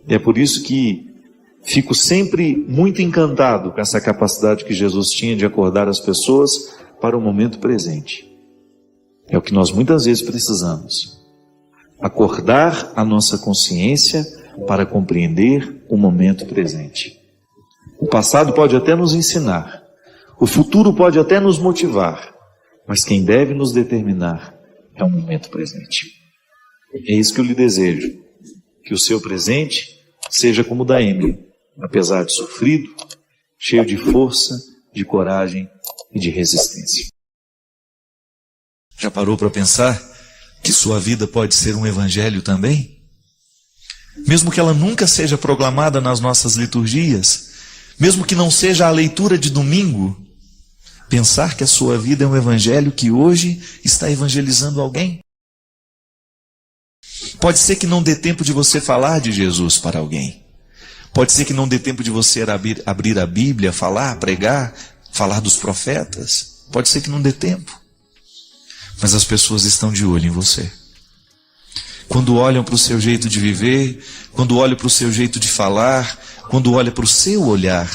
E é por isso que fico sempre muito encantado com essa capacidade que Jesus tinha de acordar as pessoas para o momento presente. É o que nós muitas vezes precisamos. Acordar a nossa consciência para compreender o momento presente. O passado pode até nos ensinar, o futuro pode até nos motivar, mas quem deve nos determinar é o momento presente. É isso que eu lhe desejo, que o seu presente seja como o da Emily, apesar de sofrido, cheio de força, de coragem e de resistência. Já parou para pensar que sua vida pode ser um evangelho também? Mesmo que ela nunca seja proclamada nas nossas liturgias, mesmo que não seja a leitura de domingo, pensar que a sua vida é um evangelho que hoje está evangelizando alguém. Pode ser que não dê tempo de você falar de Jesus para alguém. Pode ser que não dê tempo de você abrir a Bíblia, falar, pregar, falar dos profetas. Pode ser que não dê tempo. Mas as pessoas estão de olho em você. Quando olham para o seu jeito de viver, quando olham para o seu jeito de falar, quando olham para o seu olhar,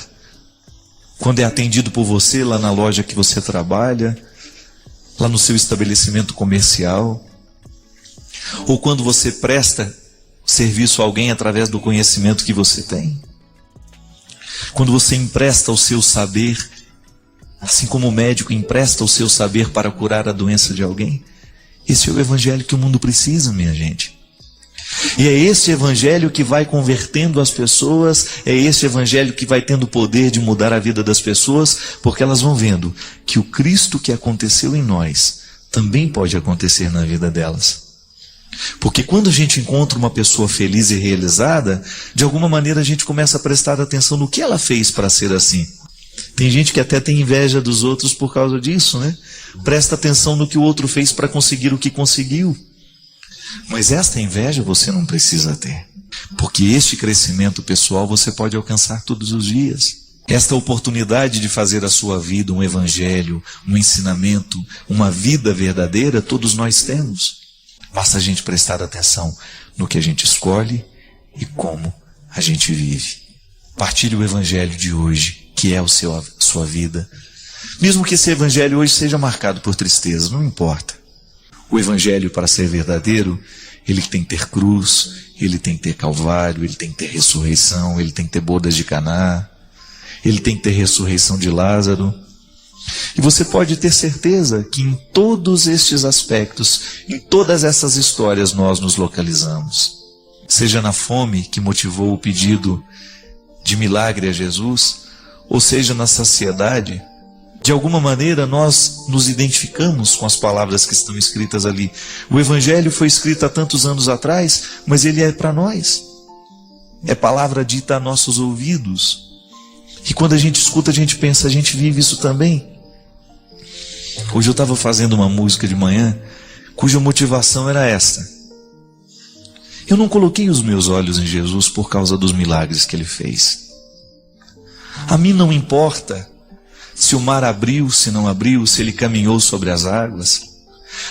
quando é atendido por você lá na loja que você trabalha, lá no seu estabelecimento comercial, ou quando você presta serviço a alguém através do conhecimento que você tem, quando você empresta o seu saber, assim como o médico empresta o seu saber para curar a doença de alguém. Esse é o evangelho que o mundo precisa, minha gente. E é esse evangelho que vai convertendo as pessoas, é esse evangelho que vai tendo o poder de mudar a vida das pessoas, porque elas vão vendo que o Cristo que aconteceu em nós também pode acontecer na vida delas. Porque quando a gente encontra uma pessoa feliz e realizada, de alguma maneira a gente começa a prestar atenção no que ela fez para ser assim. Tem gente que até tem inveja dos outros por causa disso, né? Presta atenção no que o outro fez para conseguir o que conseguiu. Mas esta inveja você não precisa ter. Porque este crescimento pessoal você pode alcançar todos os dias. Esta oportunidade de fazer a sua vida um evangelho, um ensinamento, uma vida verdadeira, todos nós temos. Basta a gente prestar atenção no que a gente escolhe e como a gente vive. Partilhe o evangelho de hoje, que é a sua vida. Mesmo que esse evangelho hoje seja marcado por tristeza, não importa. O evangelho, para ser verdadeiro, ele tem que ter cruz, ele tem que ter calvário, ele tem que ter ressurreição, ele tem que ter bodas de Caná, ele tem que ter ressurreição de Lázaro. E você pode ter certeza que em todos estes aspectos, em todas essas histórias nós nos localizamos. Seja na fome que motivou o pedido de milagre a Jesus, ou seja na saciedade, de alguma maneira nós nos identificamos com as palavras que estão escritas ali. O Evangelho foi escrito há tantos anos atrás, mas ele é para nós. É palavra dita a nossos ouvidos. E quando a gente escuta, a gente pensa, a gente vive isso também. Hoje eu estava fazendo uma música de manhã, cuja motivação era esta. Eu não coloquei os meus olhos em Jesus por causa dos milagres que ele fez. A mim não importa se o mar abriu, se não abriu, se ele caminhou sobre as águas.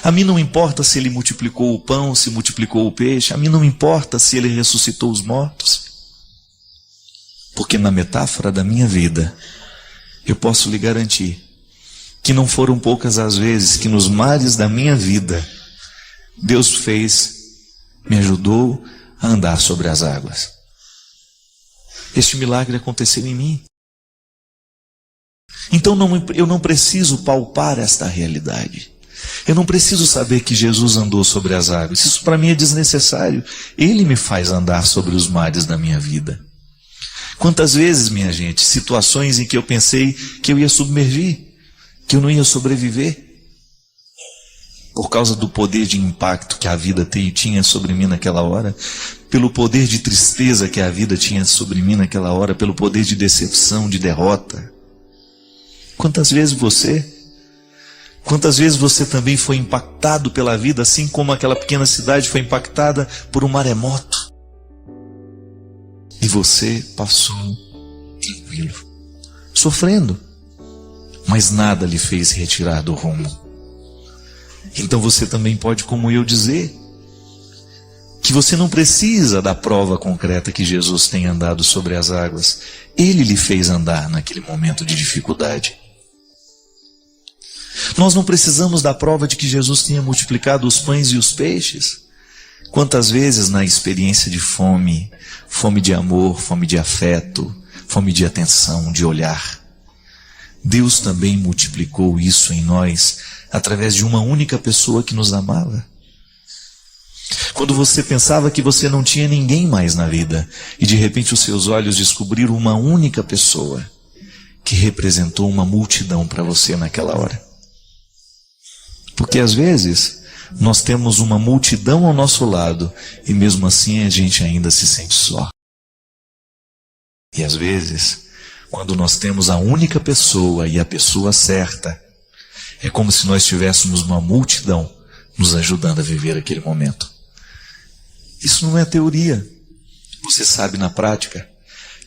A mim não importa se ele multiplicou o pão, se multiplicou o peixe. A mim não importa se ele ressuscitou os mortos. Porque na metáfora da minha vida, eu posso lhe garantir que não foram poucas as vezes que nos mares da minha vida, Deus me ajudou a andar sobre as águas. Este milagre aconteceu em mim. Então eu não preciso palpar esta realidade. Eu não preciso saber que Jesus andou sobre as águas. Isso para mim é desnecessário. Ele me faz andar sobre os mares da minha vida. Quantas vezes, minha gente, situações em que eu pensei que eu ia submergir, que eu não ia sobreviver, por causa do poder de impacto que a vida tinha sobre mim naquela hora, pelo poder de tristeza que a vida tinha sobre mim naquela hora, pelo poder de decepção, de derrota. Quantas vezes você também foi impactado pela vida, assim como aquela pequena cidade foi impactada por um maremoto? E você passou tranquilo, sofrendo, mas nada lhe fez retirar do rumo. Então você também pode, como eu, dizer que você não precisa da prova concreta que Jesus tem andado sobre as águas. Ele lhe fez andar naquele momento de dificuldade. Nós não precisamos da prova de que Jesus tenha multiplicado os pães e os peixes. Quantas vezes na experiência de fome, fome de amor, fome de afeto, fome de atenção, de olhar, Deus também multiplicou isso em nós através de uma única pessoa que nos amava. Quando você pensava que você não tinha ninguém mais na vida e de repente os seus olhos descobriram uma única pessoa que representou uma multidão para você naquela hora. Porque às vezes nós temos uma multidão ao nosso lado e mesmo assim a gente ainda se sente só. E às vezes, quando nós temos a única pessoa e a pessoa certa, é como se nós tivéssemos uma multidão nos ajudando a viver aquele momento. Isso não é teoria. Você sabe na prática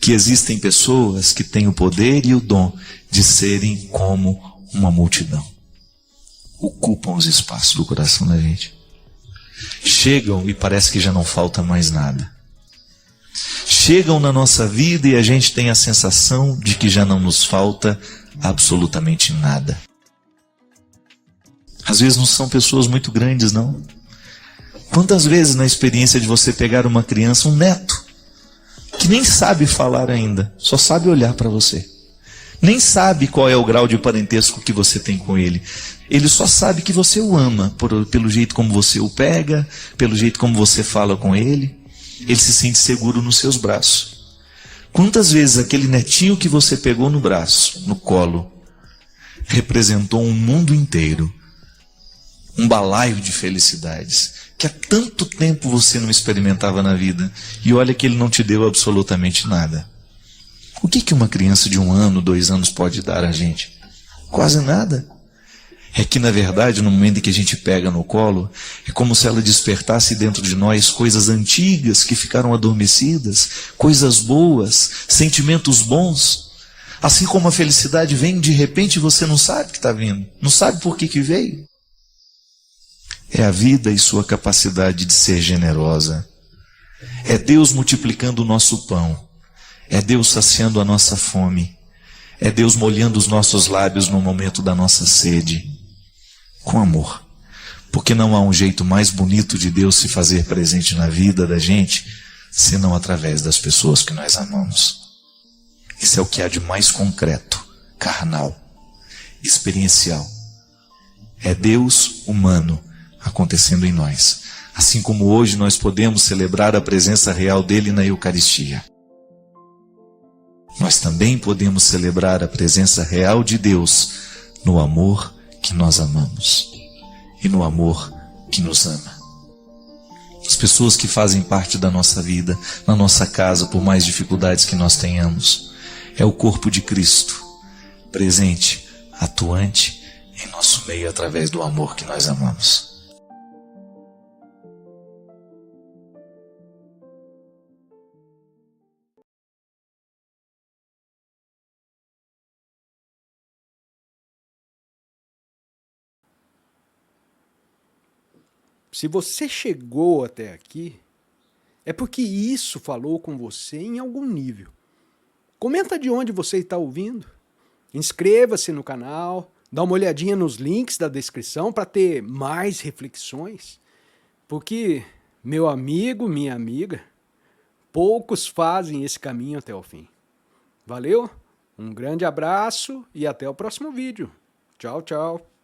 que existem pessoas que têm o poder e o dom de serem como uma multidão. Ocupam os espaços do coração da gente. Chegam e parece que já não falta mais nada. Chegam na nossa vida e a gente tem a sensação de que já não nos falta absolutamente nada. Às vezes não são pessoas muito grandes, não. Quantas vezes na experiência de você pegar uma criança, um neto, que nem sabe falar ainda, só sabe olhar para você. Nem sabe qual é o grau de parentesco que você tem com ele. Ele só sabe que você o ama, pelo jeito como você o pega, pelo jeito como você fala com ele. Ele se sente seguro nos seus braços. Quantas vezes aquele netinho que você pegou no braço, no colo, representou um mundo inteiro, um balaio de felicidades, que há tanto tempo você não experimentava na vida, e olha que ele não te deu absolutamente nada. O que uma criança de 1 ano, 2 anos pode dar a gente? Quase nada. É que, na verdade, no momento em que a gente pega no colo, é como se ela despertasse dentro de nós coisas antigas que ficaram adormecidas, coisas boas, sentimentos bons. Assim como a felicidade vem de repente e você não sabe que está vindo, não sabe por que veio. É a vida e sua capacidade de ser generosa. É Deus multiplicando o nosso pão. É Deus saciando a nossa fome. É Deus molhando os nossos lábios no momento da nossa sede. Com amor. Porque não há um jeito mais bonito de Deus se fazer presente na vida da gente, senão através das pessoas que nós amamos. Isso é o que há de mais concreto, carnal, experiencial. É Deus humano acontecendo em nós. Assim como hoje nós podemos celebrar a presença real dele na Eucaristia. Nós também podemos celebrar a presença real de Deus no amor que nós amamos e no amor que nos ama. As pessoas que fazem parte da nossa vida, na nossa casa, por mais dificuldades que nós tenhamos, é o corpo de Cristo, presente, atuante em nosso meio através do amor que nós amamos. Se você chegou até aqui, é porque isso falou com você em algum nível. Comenta de onde você está ouvindo. Inscreva-se no canal, Dá uma olhadinha nos links da descrição para ter mais reflexões, porque, meu amigo, minha amiga, poucos fazem esse caminho até o fim. Valeu? Um grande abraço e até o próximo vídeo. Tchau, tchau.